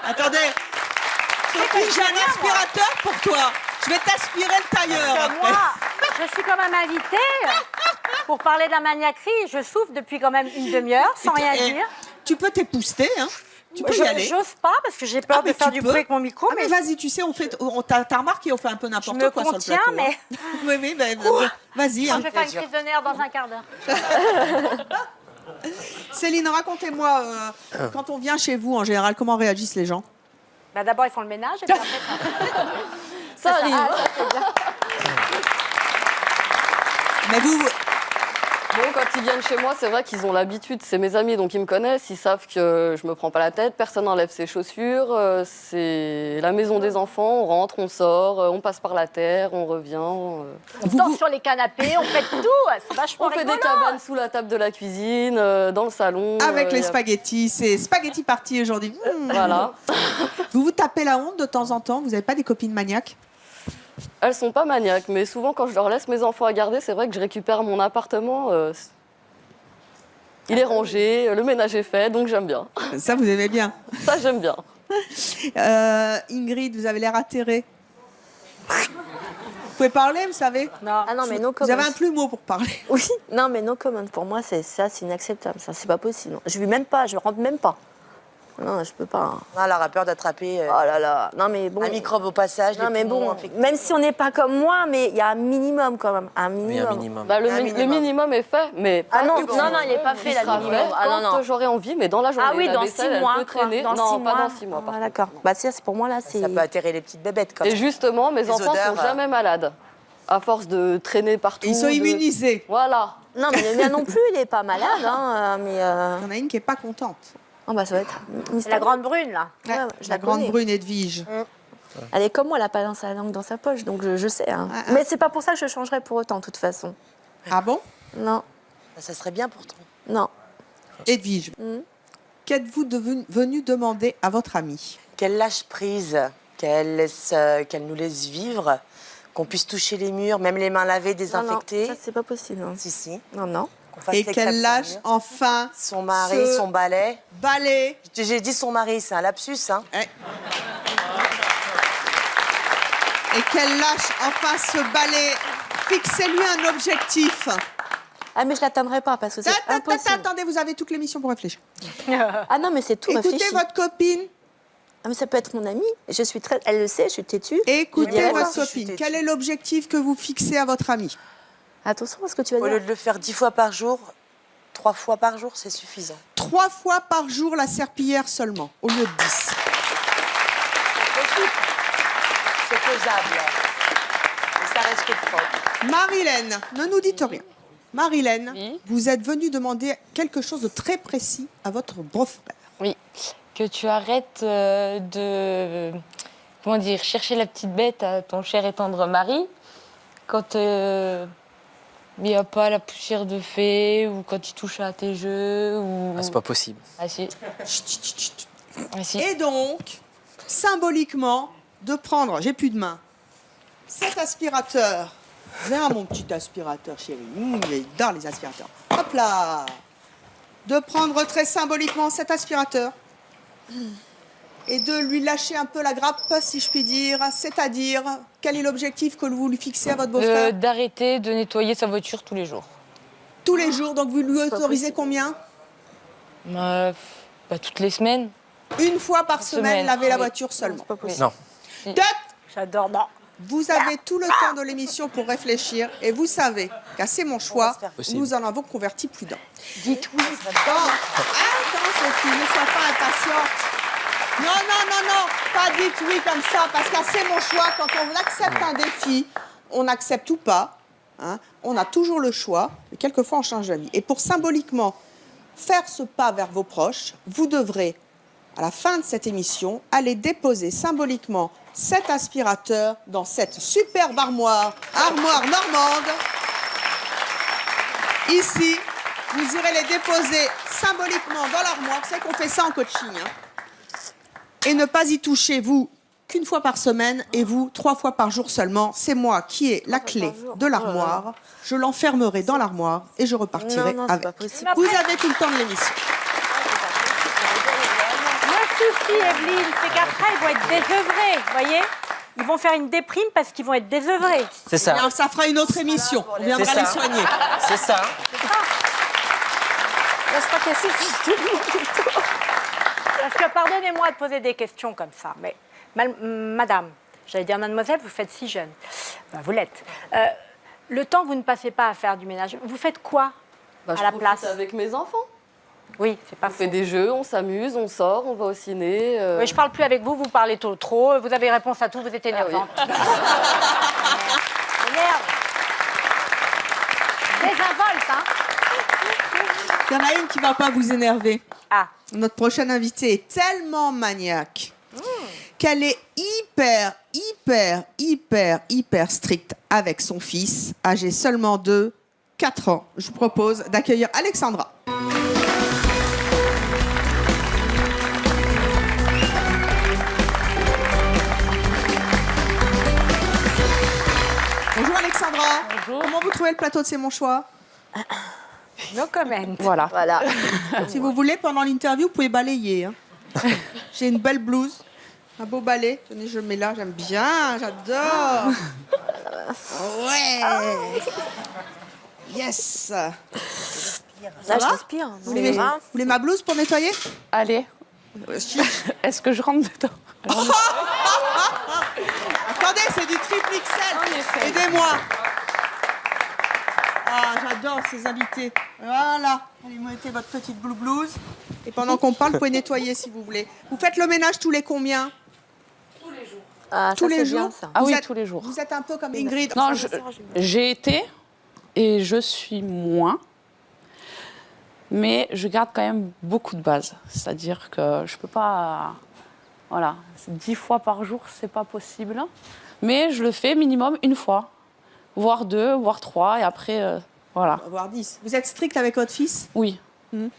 Attendez. Sophie, j'ai un aspirateur pour toi. Je vais t'aspirer le tailleur. Que après. moi, je suis quand même invitée pour parler de la maniaquerie. Je souffle depuis quand même une demi-heure sans rien Et dire. Tu peux t'épouster, hein. Tu peux y aller. J'ose pas parce que j'ai peur Ah, de mais faire tu du peux. bruit avec mon micro. Ah, mais vas-y, tu sais, t'as remarqué, on fait un peu je n'importe me quoi sur le contiens, plateau. mais hein. Oui, vas-y. moi, hein. je vais faire une crise de nerfs dans un quart d'heure. Céline, racontez-moi, quand on vient chez vous, en général, comment réagissent les gens? Bah, d'abord, ils font le ménage et puis après, Ça arrive. Mais vous, Bon, quand ils viennent chez moi, c'est vrai qu'ils ont l'habitude, c'est mes amis, donc ils me connaissent, ils savent que je me prends pas la tête, personne n'enlève ses chaussures, c'est la maison des enfants, on rentre, on sort, on passe par la terre, on revient. on dort sur les canapés, on fait tout. C'est vachement On fait rigolo. des cabanes sous la table de la cuisine, dans le salon. avec les y a- spaghettis, c'est spaghetti party aujourd'hui. Voilà. Vous vous tapez la honte de temps en temps? Vous n'avez pas des copines maniaques? Elles sont pas maniaques, mais souvent quand je leur laisse mes enfants à garder, c'est vrai que je récupère mon appartement. Il est rangé, le ménage est fait, donc j'aime bien. Ça, vous aimez bien. Ça, j'aime bien. Ingrid, vous avez l'air atterrée. Vous pouvez parler, vous savez? Non. Ah non, mais no Vous comment. avez un plumeau pour parler. Oui, non, mais no comment. Pour moi, c'est inacceptable. Ça, c'est pas possible. Je vis même pas, je rentre même pas. Non, je peux pas. Ah, elle aura peur d'attraper Oh là là. Non, mais bon. un microbe au passage. Non, les mais poumons bon, infectés. même si on n'est pas comme moi, mais il y a un minimum quand même. Un Oui, minimum. un minimum. Bah, le, Un mi- le minimum. minimum est fait, mais Ah pas non, tout de non, suite. non, il n'est pas fait, Il là, sera le minimum. fait Ah non, quand non. j'aurai envie, mais dans la journée. Ah oui, La dans vaisselle, 6 elle mois. peut traîner. Dans non, 6 pas mois. dans 6 mois. par Ah, contre. d'accord. Bah, c'est pour moi, là, c'est. Ça peut atterrir les petites bébêtes quand Et même. justement, mes Les enfants odeurs, sont jamais malades. À force de traîner partout. Ils sont de- immunisés. Voilà. Non, mais le mien non plus, il n'est pas malade. Hein, mais. Il y en a une qui n'est pas contente. Oh, bah, ça va être. C'est la grande brune, là. Ouais, ouais, je la la grande connais. brune Edwige. Elle est comme moi, elle n'a pas dans sa langue dans sa poche, donc je sais. Hein. Ah, ah. Mais c'est pas pour ça que je changerais pour autant, de toute façon. Ah bon? Non, Ça serait bien pourtant. non. Edwige, qu'êtes-vous venu demander à votre amie? Qu'elle lâche prise, qu'elle nous laisse vivre qu'on puisse toucher les murs, même les mains lavées, Non, désinfectées. ça, c'est pas possible. hein. Si. Non, non. Qu'on fasse Et les qu'elle crêpes sur lâche le mur. enfin Son mari, ce son balai. balai. J'ai dit son mari, c'est un lapsus, hein. Et qu'elle lâche enfin ce balai. Fixez-lui un objectif. Ah, mais je l'atteindrai pas parce que c'est impossible. Attendez, vous avez toute l'émission pour réfléchir. Ah non, mais c'est tout Écoutez réfléchi. votre copine. Ah, mais ça peut être mon amie. Je suis très... Elle le sait, je suis têtue. Écoutez dirais votre pas. copine. Quel est l'objectif que vous fixez à votre ami? Attention à ce que tu vas Au lieu dire. de le faire 10 fois par jour, 3 fois par jour, c'est suffisant. 3 fois par jour la serpillière seulement, au lieu de 10. C'est faisable. Mais ça reste propre. Marilène, ne nous dites rien. Marilène, Oui. vous êtes venue demander quelque chose de très précis à votre beau-frère. Oui, que tu arrêtes de, comment dire, chercher la petite bête à ton cher et tendre mari quand il n'y a pas la poussière de fée ou quand il touche à tes jeux ou... Ah, c'est pas possible. Ah si. Chut, chut, chut, chut. Ah si. Et donc, symboliquement, de prendre, j'ai plus de main, cet aspirateur. Viens, mon petit aspirateur, chérie. Il adore les aspirateurs. Hop là. De prendre très symboliquement cet aspirateur et de lui lâcher un peu la grappe, si je puis dire. C'est-à-dire, quel est l'objectif que vous lui fixez à votre beau-frère? D'arrêter de nettoyer sa voiture tous les jours. Tous les jours, donc vous lui C'est pas autorisez possible. combien? Toutes les semaines. Une fois par semaine, laver la oui. voiture seulement. C'est pas possible. Non. Dot. J'adore. Non. Vous avez tout le temps de l'émission pour réfléchir et vous savez qu'à C'est mon choix, possible. nous en avons converti plus d'un. Dites oui. Bon, attends Sophie, ne sois pas impatiente. Non, pas dites oui comme ça, parce qu'à C'est mon choix, quand on accepte un défi, on accepte ou pas, hein, on a toujours le choix, mais quelquefois on change d'avis. Et pour symboliquement faire ce pas vers vos proches, vous devrez, à la fin de cette émission, aller déposer symboliquement cet aspirateur dans cette superbe armoire normande. Ici, vous irez les déposer symboliquement dans l'armoire. C'est qu'on fait ça en coaching. Hein. Et ne pas y toucher, vous, qu'une fois par semaine et vous, 3 fois par jour seulement. C'est moi qui ai la clé de l'armoire. Je l'enfermerai dans l'armoire et je repartirai Non, c'est avec. pas possible. Vous avez tout le temps de l'émission. Le souci, Evelyne, c'est qu'après, ils vont être désœuvrés, vous voyez? Ils vont faire une déprime parce qu'ils vont être désœuvrés. C'est ça. Bien, ça fera une autre émission. On viendra C'est les ça. soigner. C'est ça. Laisse-toi casser, Parce que, pardonnez-moi de poser des questions comme ça, mais madame, j'allais dire mademoiselle, vous faites si jeune. Ben, vous l'êtes. Le temps que vous ne passez pas à faire du ménage, vous faites quoi Bah, je à la profite place? avec mes enfants. Oui, c'est pas On faux. fait des jeux, on s'amuse, on sort, on va au ciné. Oui, je parle plus avec vous, vous parlez trop, vous avez réponse à tout, vous êtes énervante. Énerve. Désinvolte, hein? Il y en a une qui ne va pas vous énerver. Ah, Notre prochaine invitée est tellement maniaque qu'elle est hyper stricte avec son fils, âgé seulement de 4 ans. Je vous propose d'accueillir Alexandra. Bonjour Alexandra. Bonjour. Comment vous trouvez le plateau de C'est mon choix? no comment. Voilà. Voilà. Si vous voulez, pendant l'interview, vous pouvez balayer. Hein. J'ai une belle blouse, un beau balai. Tenez, je le mets là, j'aime bien, j'adore. Ouais. Yes. Là, je va respire. Vous voulez ma blouse pour nettoyer? Allez, est-ce que je rentre dedans? Attendez, c'est du triple XL. Aidez-moi. Ah, j'adore ces invités. Voilà. Allez, mettez votre petite blue blouse. Et pendant qu'on parle, vous pouvez nettoyer si vous voulez. Vous faites le ménage tous les combien? Ah, Tous ça, les c'est bien, jours. ça. Ah Vous oui, êtes- tous les jours. Vous êtes un peu comme Ingrid. Non, j'ai été et je suis moins. Mais je garde quand même beaucoup de bases. C'est-à-dire que je peux pas... Voilà, 10 fois par jour, c'est pas possible. Mais je le fais minimum une fois. Voire 2, voire 3. Et après, voilà. Voire 10. Vous êtes strict avec votre fils? Oui. Hmm.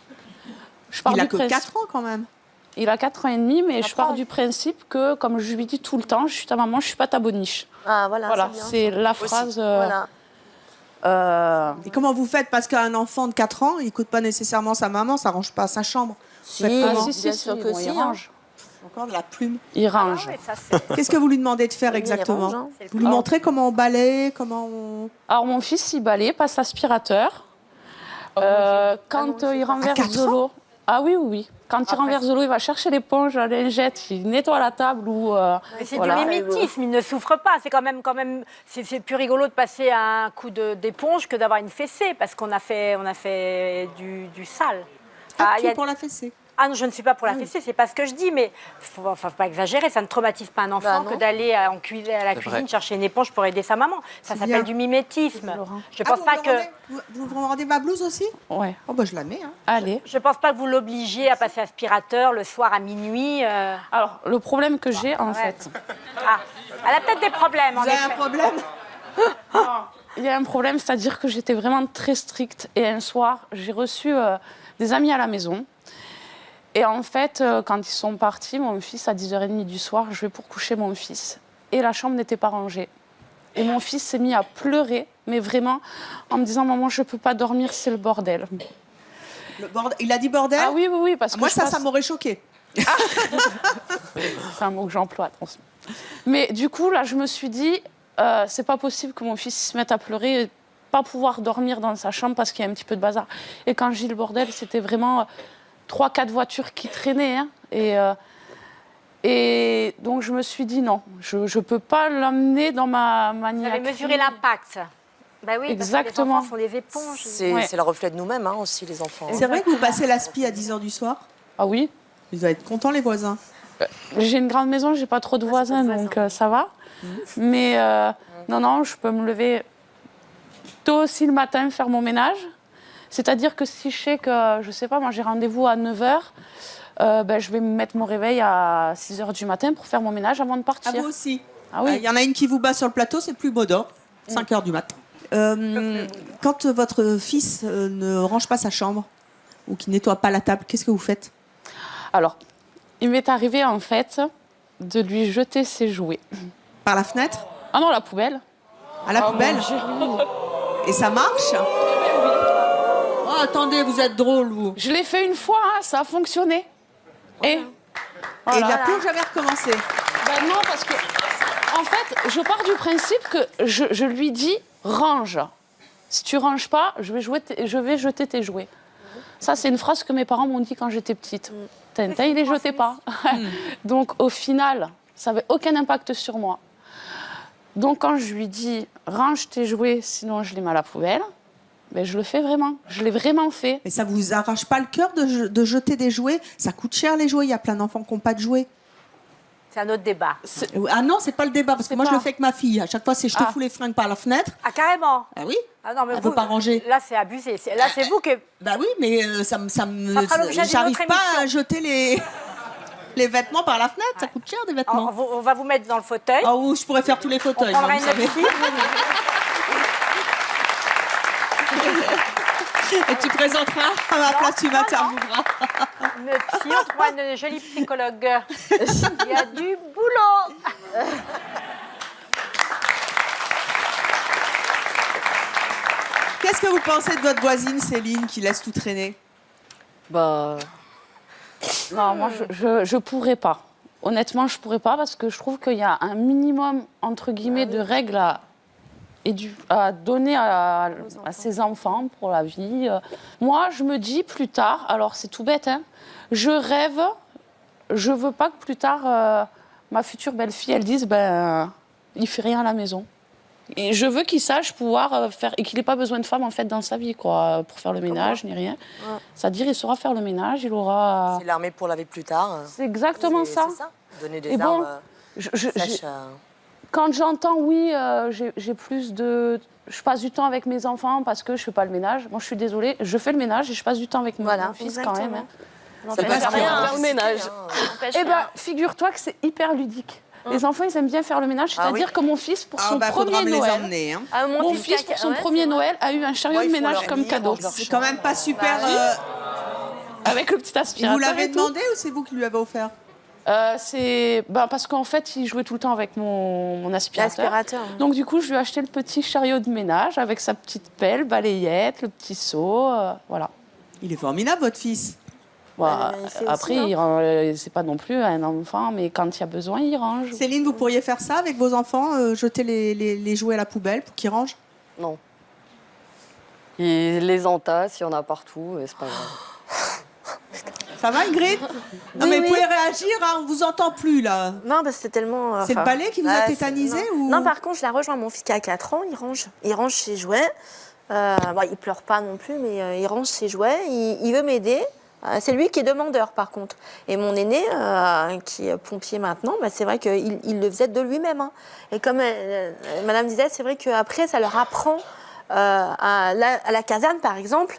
Je pars Il a du que principe- 4 ans quand même. Il a 4 ans et demi, mais je pars du principe que, comme je lui dis tout le temps, je suis ta maman, je suis pas ta boniche. Ah, voilà, Voilà, c'est c'est bien. la phrase... Voilà. Et comment vous faites? Parce qu'un enfant de 4 ans, il n'écoute pas nécessairement sa maman, ça ne range pas sa chambre. Si, Faites comment? bien sûr que bon, si, il hein. range. Encore de la plume. Il range. Ah ouais, ça, c'est- Qu'est-ce que vous lui demandez de faire Oui, il exactement? range, hein. Vous lui montrez comment on balaye, comment on... Alors, mon fils, il balaye, passe l'aspirateur. Quand il renverse 4 de l'eau... Ah oui, oui, oui. Quand il Après. renverse de l'eau, il va chercher l'éponge, la lingette, il nettoie la table ou... Mais c'est voilà. du mimétisme, il ne souffre pas. C'est quand même c'est plus rigolo de passer un coup d'éponge que d'avoir une fessée, parce qu'on a fait du sale. Enfin, il y a- pour la fessée. Ah non, je ne suis pas pour la fessée, c'est pas ce que je dis, mais faut pas exagérer, ça ne traumatise pas un enfant Bah que non. d'aller à la C'est cuisine vrai. chercher une éponge pour aider sa maman. Ça C'est s'appelle bien. du mimétisme. Laurent. Je pense pas que Vous me rendez ma blouse aussi? Ouais, Oh bah je la mets. Hein. allez. je pense pas que vous l'obligiez à passer aspirateur le soir à minuit. Alors, le problème que j'ai, en Ouais. fait... Ah, elle a peut-être des problèmes. En Vous avez effet. un problème? Il y a un problème, c'est-à-dire que j'étais vraiment très stricte. Et un soir, j'ai reçu des amis à la maison. Et en fait, quand ils sont partis, mon fils, à 10h30 du soir, je vais pour coucher mon fils. Et la chambre n'était pas rangée. Et mon fils s'est mis à pleurer, mais vraiment, en me disant « Maman, je ne peux pas dormir, c'est le bordel. Le bordel. Il a dit » bordel? Ah oui, oui, oui, parce que Moi je ça, passe- ça m'aurait choqué. C'est un mot que j'emploie, attention. Mais du coup, là, je me suis dit, c'est pas possible que mon fils se mette à pleurer et pas pouvoir dormir dans sa chambre parce qu'il y a un petit peu de bazar. Et quand je dis le bordel, c'était vraiment 3-4 voitures qui traînaient. Hein, et donc, je me suis dit, non, je peux pas l'emmener dans ma Vous avez maniaque. mesuré l'impact. Bah oui, Exactement. parce que les enfants sont des éponges. C'est Ouais. c'est le reflet de nous-mêmes hein, aussi, les enfants. C'est vrai que vous passez l'aspi à 10h du soir? Ah oui, Ils doivent être contents les voisins. j'ai une grande maison, j'ai pas trop de voisins, donc ça va. Mais non, non, je peux me lever tôt aussi le matin, faire mon ménage. C'est-à-dire que si je sais que, je sais pas, moi j'ai rendez-vous à 9h, je vais me mettre mon réveil à 6h du matin pour faire mon ménage avant de À partir. vous aussi? Ah oui. Il y en a une qui vous bat sur le plateau, c'est plus Baudin, 5h du matin. Quand votre fils ne range pas sa chambre ou qu'il nettoie pas la table, qu'est-ce que vous faites? Alors, il m'est arrivé en fait de lui jeter ses jouets. Par la fenêtre? Ah non, la poubelle. À la poubelle? Et ça marche? Oh, attendez, vous êtes drôle, vous. Je l'ai fait une fois, hein, ça a fonctionné. Et Et voilà. il n'a plus jamais recommencé. Ben non, parce que, en fait, je pars du principe que je lui dis range. Si tu ranges pas, je vais jeter tes jouets. Ça, c'est une phrase que mes parents m'ont dit quand j'étais petite. Tintin, il les jetait pas. Donc, au final, ça n'avait aucun impact sur moi. Donc, quand je lui dis range tes jouets, sinon je les mets à la poubelle, ben, je le fais vraiment. Je l'ai vraiment fait. Mais ça vous arrache pas le cœur de jeter des jouets? Ça coûte cher les jouets, il y a plein d'enfants qui n'ont pas de jouets. C'est un autre débat. Ah non, c'est pas le débat, parce que C'est moi je pas- le fais avec ma fille. À chaque fois, c'est je te Ah. fous les fringues par la fenêtre. Ah, carrément. Ah oui? Ah non, mais Elle veut pas ranger. Là, c'est abusé. Là, c'est vous que. Bah oui, mais ça fera l'objet d'une j'arrive autre pas à émission. jeter les vêtements par la fenêtre. Ça coûte cher des vêtements. On va vous mettre dans le fauteuil. Ah oui, je pourrais faire tous les On fauteuils. prendra moi, une vous savez. autre fille. Et tu présenteras à ma place, tu m'intervieweras. Une psy, on trouvera une jolie psychologue. Il y a du boulot. Qu'est-ce que vous pensez de votre voisine Céline qui laisse tout traîner? Bah, Non, moi, je pourrais pas. Honnêtement, je pourrais pas parce que je trouve qu'il y a un minimum, entre guillemets, de règles à donner à ses enfants pour la vie. Moi, je me dis plus tard, alors c'est tout bête, hein, je rêve, je veux pas que plus tard, ma future belle-fille, elle dise, il fait rien à la maison. Et je veux qu'il sache pouvoir faire, et qu'il n'ait pas besoin de femme en fait dans sa vie, quoi, pour faire le ménage ni rien. C'est-à-dire, il saura faire le ménage, il aura. C'est l'armée pour laver plus tard. C'est exactement ça. C'est ça. Donner des Et bon, armes je- sèches. Quand j'entends, oui, j'ai plus de. Je passe du temps avec mes enfants parce que je fais pas le ménage. Moi, je suis désolée, je fais le ménage et je passe du temps avec mon fils quand même. Hein. ça passe rien à faire le ménage. Eh ben, figure-toi que c'est hyper ludique. Les enfants, ils aiment bien faire le ménage, c'est-à-dire que mon fils, pour son faudra premier me les Noël, emmener. Hein. Ah, mon fils, pour son premier Noël, a eu un chariot Moi, de il faut ménage leur comme dire, cadeau. range leur C'est quand même pas super. avec le petit Et aspirateur. vous l'avez et tout. demandé ou c'est vous qui lui avez offert? C'est parce qu'en fait, il jouait tout le temps avec mon aspirateur. L'aspirateur. Donc du coup, je lui ai acheté le petit chariot de ménage avec sa petite pelle, balayette, le petit seau, voilà. Il est formidable, votre fils. Voilà. il fait Après, aussi, c'est pas non plus un enfant, mais quand il y a besoin, il range. Céline, vous pourriez faire ça avec vos enfants, jeter les jouets à la poubelle pour qu'ils rangent? Non. Il les entasse, il y en a partout, et c'est pas grave. Ça va, Ingrid? Non, mais vous pouvez réagir, hein, on vous entend plus, là. Non, parce que c'était tellement... C'est le balai qui vous a tétanisé ou... Non, par contre, je la rejoins. Mon fils qui a 4 ans, il range. Il range ses jouets. Bon, il pleure pas non plus, mais il range ses jouets. Il veut m'aider. C'est lui qui est demandeur, par contre. Et mon aîné, qui est pompier maintenant, c'est vrai qu'il le faisait de lui-même. Hein. Et comme Madame disait, c'est vrai qu'après, ça leur apprend à la caserne, par exemple.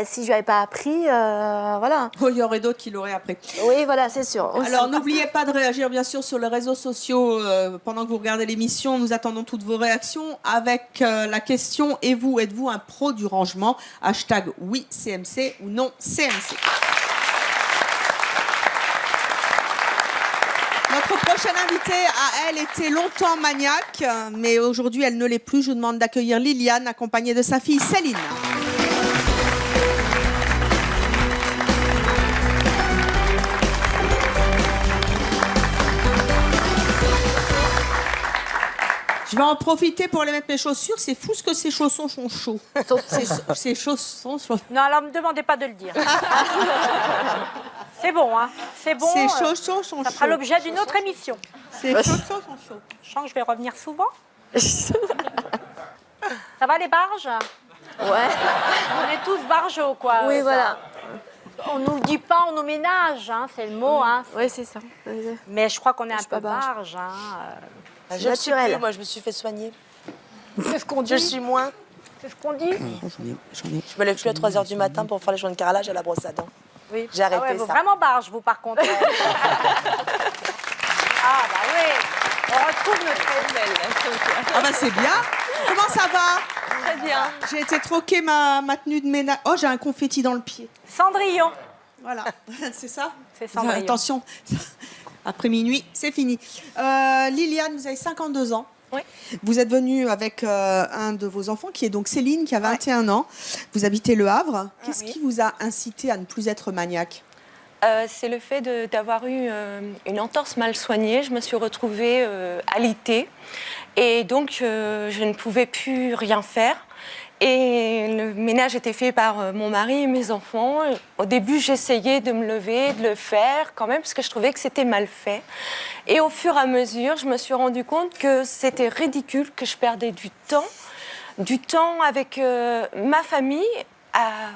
Si je lui avais pas appris, voilà. Oh, il y aurait d'autres qui l'auraient appris. Oui, voilà, c'est sûr. Aussi. Alors, n'oubliez pas de réagir, bien sûr, sur les réseaux sociaux pendant que vous regardez l'émission. Nous attendons toutes vos réactions avec la question « Et vous, êtes-vous un pro du rangement ?» Hashtag oui CMC ou non CMC. Notre prochaine invitée, elle était longtemps maniaque, mais aujourd'hui, elle ne l'est plus. Je vous demande d'accueillir Liliane, accompagnée de sa fille Céline. Je vais en profiter pour aller mettre mes chaussures. C'est fou ce que ces chaussons sont chauds. Ces chaussons sont... Non, alors ne me demandez pas de le dire. C'est bon, hein. C'est bon. Ces chaussons sont chauds. Ça fera l'objet d'une autre émission. Ces chaussons sont chauds. Je sens que je vais revenir souvent. Ça va les barges? Ouais. On est tous barjots, quoi. Oui, ça. voilà. On nous le dit pas, on nous ménage, hein, c'est le mot. Hein. Oui, c'est ça. Mais je crois qu'on est un peu pas barge. barge. Hein. Je le suis plus, moi je me suis fait soigner. C'est ce qu'on dit. Je le suis moins. C'est ce qu'on dit. Je me lève plus à 3h du matin pour faire les joints de carrelage à la brosse à dents. Oui. J'ai arrêté vous ça. vraiment barge, vous, par contre. Ah, bah oui. On retrouve notre belle. Ah bah c'est bien. Comment ça va? Très bien. J'ai été troquer ma tenue de ménage. Oh, j'ai un confetti dans le pied. Cendrillon. Voilà, c'est ça? C'est Cendrillon. Attention, après minuit, c'est fini. Liliane, vous avez 52 ans. Oui. Vous êtes venue avec un de vos enfants, qui est donc Céline, qui a 21 ans. Vous habitez Le Havre. Qu'est-ce qui vous a incité à ne plus être maniaque? C'est le fait d'avoir eu une entorse mal soignée. Je me suis retrouvée alitée et donc je ne pouvais plus rien faire. Et le ménage était fait par mon mari et mes enfants. Au début, j'essayais de me lever, de le faire quand même, parce que je trouvais que c'était mal fait. Et au fur et à mesure, je me suis rendu compte que c'était ridicule, que je perdais du temps avec ma famille.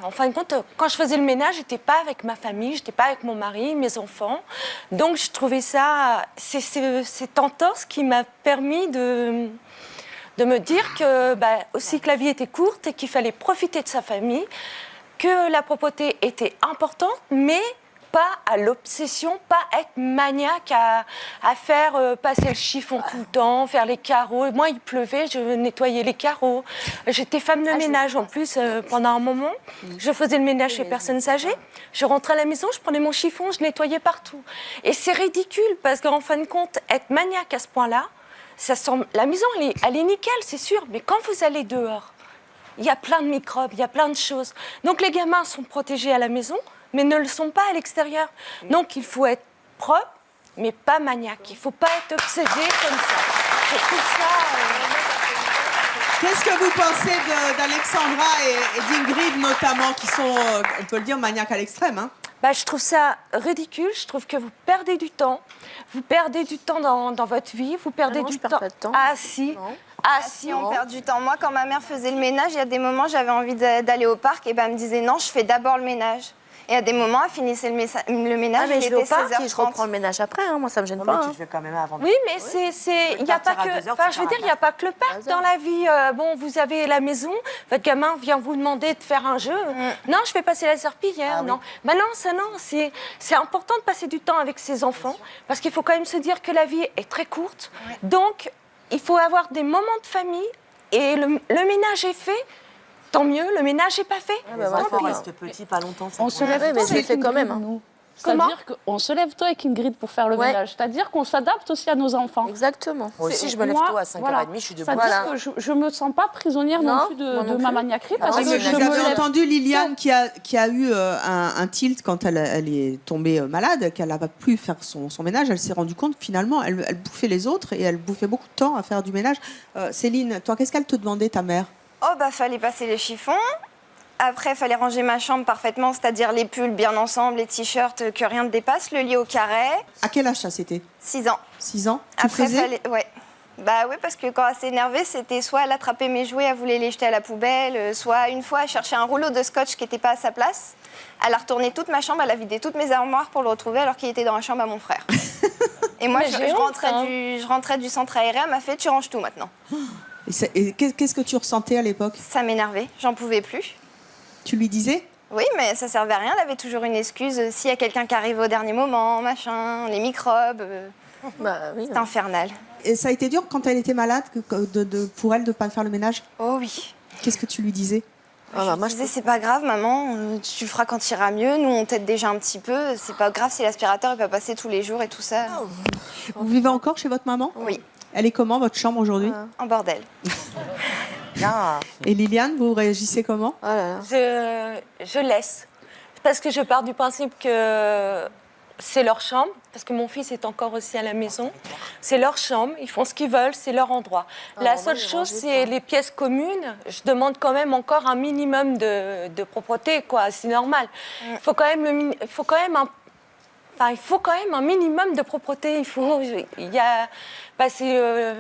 En fin de compte, quand je faisais le ménage, j'étais pas avec ma famille, j'étais pas avec mon mari, mes enfants. Donc, je trouvais ça... C'est cette entorse qui m'a permis de me dire que, aussi que la vie était courte et qu'il fallait profiter de sa famille, que la propreté était importante, mais pas à l'obsession, pas être maniaque à faire passer le chiffon tout le temps, faire les carreaux. Moi, il pleuvait, je nettoyais les carreaux. J'étais femme de ménage en plus pendant un moment. Je faisais le ménage chez personnes âgées. Je rentrais à la maison, je prenais mon chiffon, je nettoyais partout. Et c'est ridicule parce qu'en fin de compte, être maniaque à ce point-là, la maison, elle est nickel, c'est sûr, mais quand vous allez dehors, il y a plein de microbes, il y a plein de choses. Donc les gamins sont protégés à la maison, mais ne le sont pas à l'extérieur. Donc il faut être propre, mais pas maniaque. Il ne faut pas être obsédé comme ça. Je trouve ça... Qu'est-ce que vous pensez d'Alexandra et d'Ingrid notamment, qui sont, on peut le dire, maniaques à l'extrême, hein? Je trouve ça ridicule. Je trouve que vous perdez du temps. Vous perdez du temps dans votre vie. Vous perdez du temps. Pas de temps. Ah si. Ah si, on perd du temps. Moi, quand ma mère faisait le ménage, il y a des moments, j'avais envie d'aller au parc et elle me disait non, je fais d'abord le ménage. Et à des moments, elle finissait le ménage, mais il je était vais au parc 16h30. et je reprends le ménage après, hein. Moi ça me gêne pas. Mais tu Hein. le fais quand même avant. Oui, mais il n'y a pas que... Enfin, je veux dire, il n'y a pas que le parc dans la vie. Bon, vous avez la maison, votre gamin vient vous demander de faire un jeu. Non, je vais passer la serpillière. Ah, non. oui. Non, c'est important de passer du temps avec ses enfants, parce qu'il faut quand même se dire que la vie est très courte. Donc, il faut avoir des moments de famille, et le ménage est fait. tant mieux, le ménage n'est pas fait. Les enfants restent petits pas longtemps. On se lève mais je le fais quand même. nous. Comment? C'est-à-dire qu'on se lève tôt avec Ingrid pour faire le Ouais. ménage. C'est-à-dire qu'on s'adapte aussi à nos enfants. Exactement. Moi aussi, je me lève tôt à 5h30, je suis debout. C'est-à-dire que je ne me sens pas prisonnière non plus de ma maniaquerie parce Oui, que mais je vous me avez lève entendu Liliane qui a eu un tilt quand elle est tombée malade, qu'elle n'a pas pu faire son ménage. Elle s'est rendue compte que finalement, elle bouffait les autres et elle bouffait beaucoup de temps à faire du ménage. Céline, toi, qu'est-ce qu'elle te demandait, ta mère? Oh, bah, fallait passer les chiffons. Après, fallait ranger ma chambre parfaitement, c'est-à-dire les pulls bien ensemble, les t-shirts, que rien ne dépasse, le lit au carré. À quel âge ça c'était? 6 ans. 6 ans. Tu Après, faisais fallait... Ouais. Bah oui, parce que quand elle s'est énervée, c'était soit elle attrapait mes jouets, elle voulait les jeter à la poubelle, soit une fois, elle cherchait un rouleau de scotch qui n'était pas à sa place. Elle a retourné toute ma chambre, elle a vidé toutes mes armoires pour le retrouver alors qu'il était dans la chambre à mon frère. Et moi, je rentrais du centre aéré, elle m'a fait « tu ranges tout maintenant ». Et qu'est-ce que tu ressentais à l'époque? Ça m'énervait, j'en pouvais plus. Tu lui disais? Oui, mais ça servait à rien, elle avait toujours une excuse. S'il y a quelqu'un qui arrive au dernier moment, machin, les microbes. Bah, oui, c'est infernal. Et ça a été dur quand elle était malade pour elle de ne pas faire le ménage? Oh oui. Qu'est-ce que tu lui disais? Je disais, c'est pas grave, maman, tu feras quand tu iras mieux. Nous, on t'aide déjà un petit peu. C'est pas grave si l'aspirateur n'est pas passé tous les jours et tout ça. Vous vivez encore chez votre maman? Oui. Elle est comment, votre chambre aujourd'hui? En bordel. Et Liliane, vous réagissez comment? Je laisse. Parce que je pars du principe que c'est leur chambre, parce que mon fils est encore aussi à la maison. C'est leur chambre, ils font ce qu'ils veulent, c'est leur endroit. La seule chose, c'est les pièces communes. Je demande quand même encore un minimum de propreté, quoi. C'est normal. Il faut quand même un minimum de propreté. Il y a passer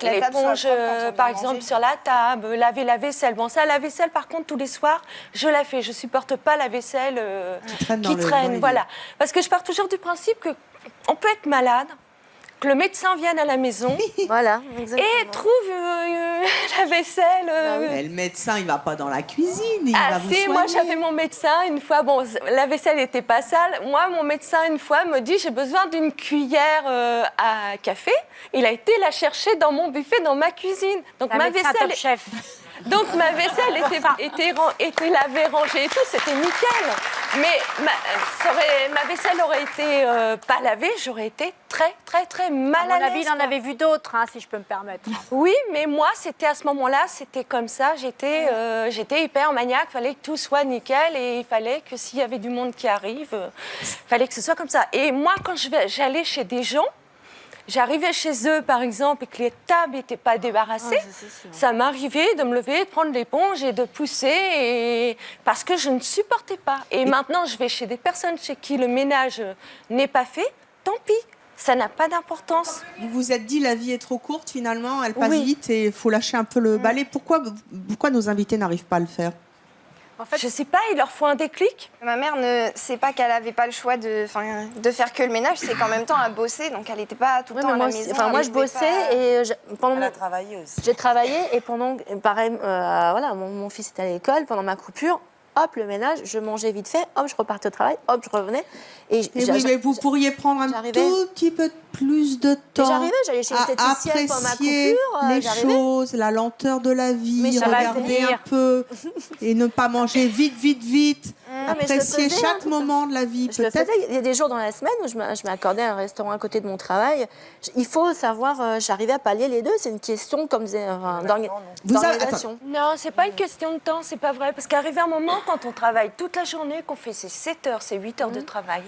l'éponge, par exemple, sur la table, laver la vaisselle. Bon, ça, la vaisselle, par contre, tous les soirs, je la fais. Je supporte pas la vaisselle qui traîne. Voilà. Parce que je pars toujours du principe qu'on peut être malade, que le médecin vienne à la maison voilà, et trouve la vaisselle. Mais le médecin, il va pas dans la cuisine, il va vous soigner. Moi, j'avais mon médecin une fois. Bon, la vaisselle n'était pas sale. Moi, mon médecin une fois me dit j'ai besoin d'une cuillère à café. Il a été la chercher dans mon buffet, dans ma cuisine. Donc ma vaisselle, chef. Donc ma vaisselle était lavée, rangée et tout, c'était nickel. Mais ma vaisselle aurait été pas lavée, j'aurais été très, très, très mal à l'aise. À mon avis, il en avait vu d'autres, hein, si je peux me permettre. Oui, mais moi, c'était à ce moment-là, c'était comme ça. J'étais hyper maniaque, il fallait que tout soit nickel et il fallait que s'il y avait du monde qui arrive, il fallait que ce soit comme ça. Et moi, quand j'allais chez des gens, j'arrivais chez eux, par exemple, et que les tables n'étaient pas débarrassées. Ça m'arrivait de me lever, de prendre l'éponge et de pousser, parce que je ne supportais pas. Et maintenant, je vais chez des personnes chez qui le ménage n'est pas fait, tant pis, ça n'a pas d'importance. Vous vous êtes dit, la vie est trop courte, finalement, elle passe vite et il faut lâcher un peu le balai. Pourquoi nos invités n'arrivent pas à le faire? En fait, je ne sais pas, il leur faut un déclic. Ma mère ne sait pas qu'elle n'avait pas le choix de faire que le ménage, c'est qu'en même temps à bosser, donc elle n'était pas tout le temps à la maison. Enfin, moi, je bossais et elle a travaillé aussi. J'ai travaillé et pendant, pareil, voilà, mon fils était à l'école, pendant ma coupure, hop, le ménage, je mangeais vite fait, hop, je repartais au travail, hop, je revenais. Oui, mais vous pourriez prendre un tout petit peu plus de temps. J'allais chez l'esthéticienne pendant ma coupure. Les choses, la lenteur de la vie, regarder un peu et ne pas manger vite. Apprécier chaque moment de la vie. Je le faisais. Il y a des jours dans la semaine où je m'accordais un restaurant à côté de mon travail. Il faut savoir, j'arrivais à pallier les deux. C'est une question, comme d'organisation. Non, c'est pas une question de temps, c'est pas vrai. Parce qu'arrivé un moment, quand on travaille toute la journée, qu'on fait ses 7 heures, ses 8 heures de travail,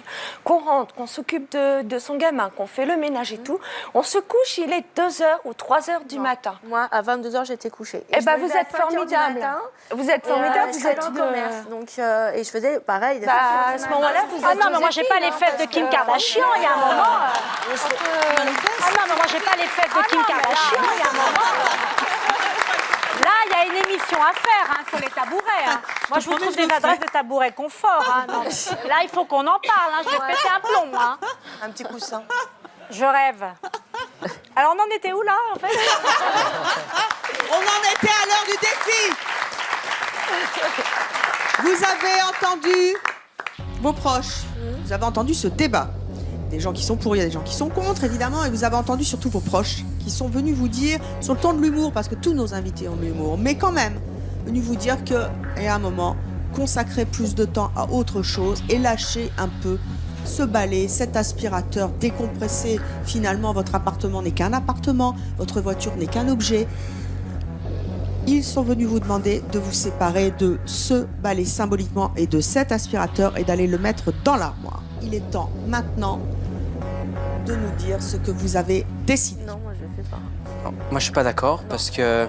qu'on rentre, qu'on s'occupe de son gamin, qu'on fait le ménage et tout, on se couche, il est 2 heures ou 3 heures du matin. Moi, à 22 heures, j'étais couchée. Eh bien, vous êtes formidable. Vous êtes formidable, vous êtes commerce. Donc, et je faisais pareil. À ce moment-là, vous êtes. Ah non, mais moi, j'ai pas les fesses de Kim Kardashian, il y a un moment. Ah non, mais moi, j'ai pas les fesses de Kim Kardashian, il y a un moment. Là, il y a une émission à faire, il faut les tabourets. Moi, je vous trouve des adresses de tabourets confort. Non, là, il faut qu'on en parle, je vais péter un plomb. Un petit coussin. Je rêve. Alors, on en était où, là, en fait? On en était à l'heure du défi. Vous avez entendu vos proches, vous avez entendu ce débat. Des gens qui sont pour, il y a des gens qui sont contre, évidemment, et vous avez entendu surtout vos proches qui sont venus vous dire, sur le ton de l'humour, parce que tous nos invités ont de l'humour, mais quand même, venu vous dire que, et à un moment, consacrer plus de temps à autre chose et lâcher un peu ce balai, cet aspirateur, décompresser. Finalement, votre appartement n'est qu'un appartement, votre voiture n'est qu'un objet. Ils sont venus vous demander de vous séparer de ce balai symboliquement et de cet aspirateur et d'aller le mettre dans l'armoire. Il est temps maintenant de nous dire ce que vous avez décidé. Non, moi je le fais pas. Non, moi, je suis pas d'accord parce que.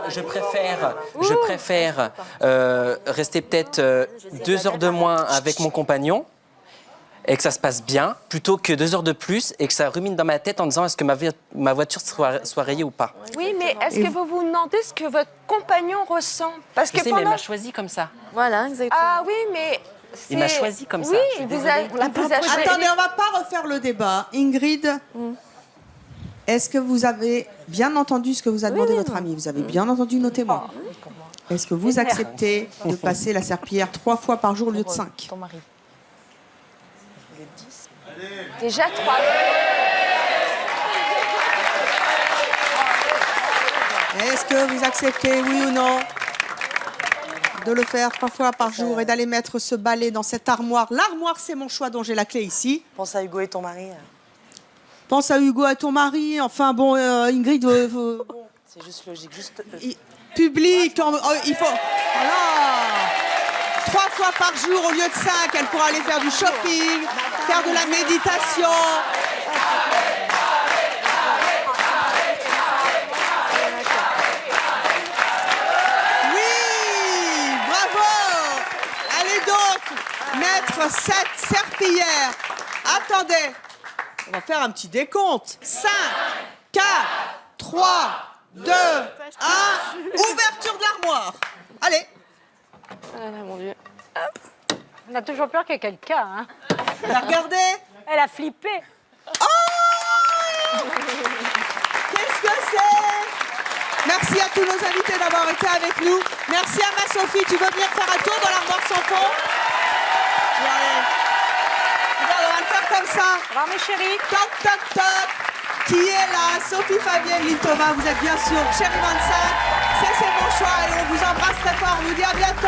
Je préfère rester peut-être 2 heures de moins avec mon compagnon et que ça se passe bien, plutôt que 2 heures de plus et que ça rumine dans ma tête en disant est-ce que ma voiture soit rayée ou pas. Oui, mais est-ce que vous vous demandez ce que votre compagnon ressent? Parce Je sais, mais il m'a choisi comme ça. Voilà, exactement. Ah oui, mais... Il m'a choisi comme ça. Oui, Je suis il vous désolée. a choisi. Attendez, on va pas refaire le débat. Ingrid, est-ce que vous avez bien entendu ce que vous a demandé votre ami? Vous avez bien entendu nos témoins? Est-ce que vous acceptez de passer la serpillière 3 fois par jour au lieu de 5? Ton mari. Déjà 3. Est-ce que vous acceptez, oui ou non, de le faire 3 fois par jour et d'aller mettre ce balai dans cette armoire? L'armoire, c'est mon choix dont j'ai la clé ici. Pense à Hugo et ton mari. Pense à Hugo, à ton mari. Enfin bon, Ingrid, bon. C'est juste logique. Juste, public, il faut... Voilà. 3 fois par jour au lieu de 5, elle pourra aller faire du shopping, faire de la méditation. Oui, bravo. Allez donc mettre cette serpillière. Attendez, on va faire un petit décompte. 5, 4, 3, 2, 1, ouverture de l'armoire. Allez. Ah là, mon Dieu. On a toujours peur qu'il y ait quelqu'un. Hein. Regardez. Elle a flippé. Oh, qu'est-ce que c'est? Merci à tous nos invités d'avoir été avec nous. Merci à ma Sophie. Tu veux venir faire un tour dans l'armoire sans fond? Regarde, on va le faire comme ça. Au revoir mes chéris. Toc, toc, toc. Qui est là? Sophie, Fabienne, Lynn Thomas. Vous êtes bien sûr Chérie 25. C'est mon choix et on vous embrasse très fort. On vous dit à bientôt.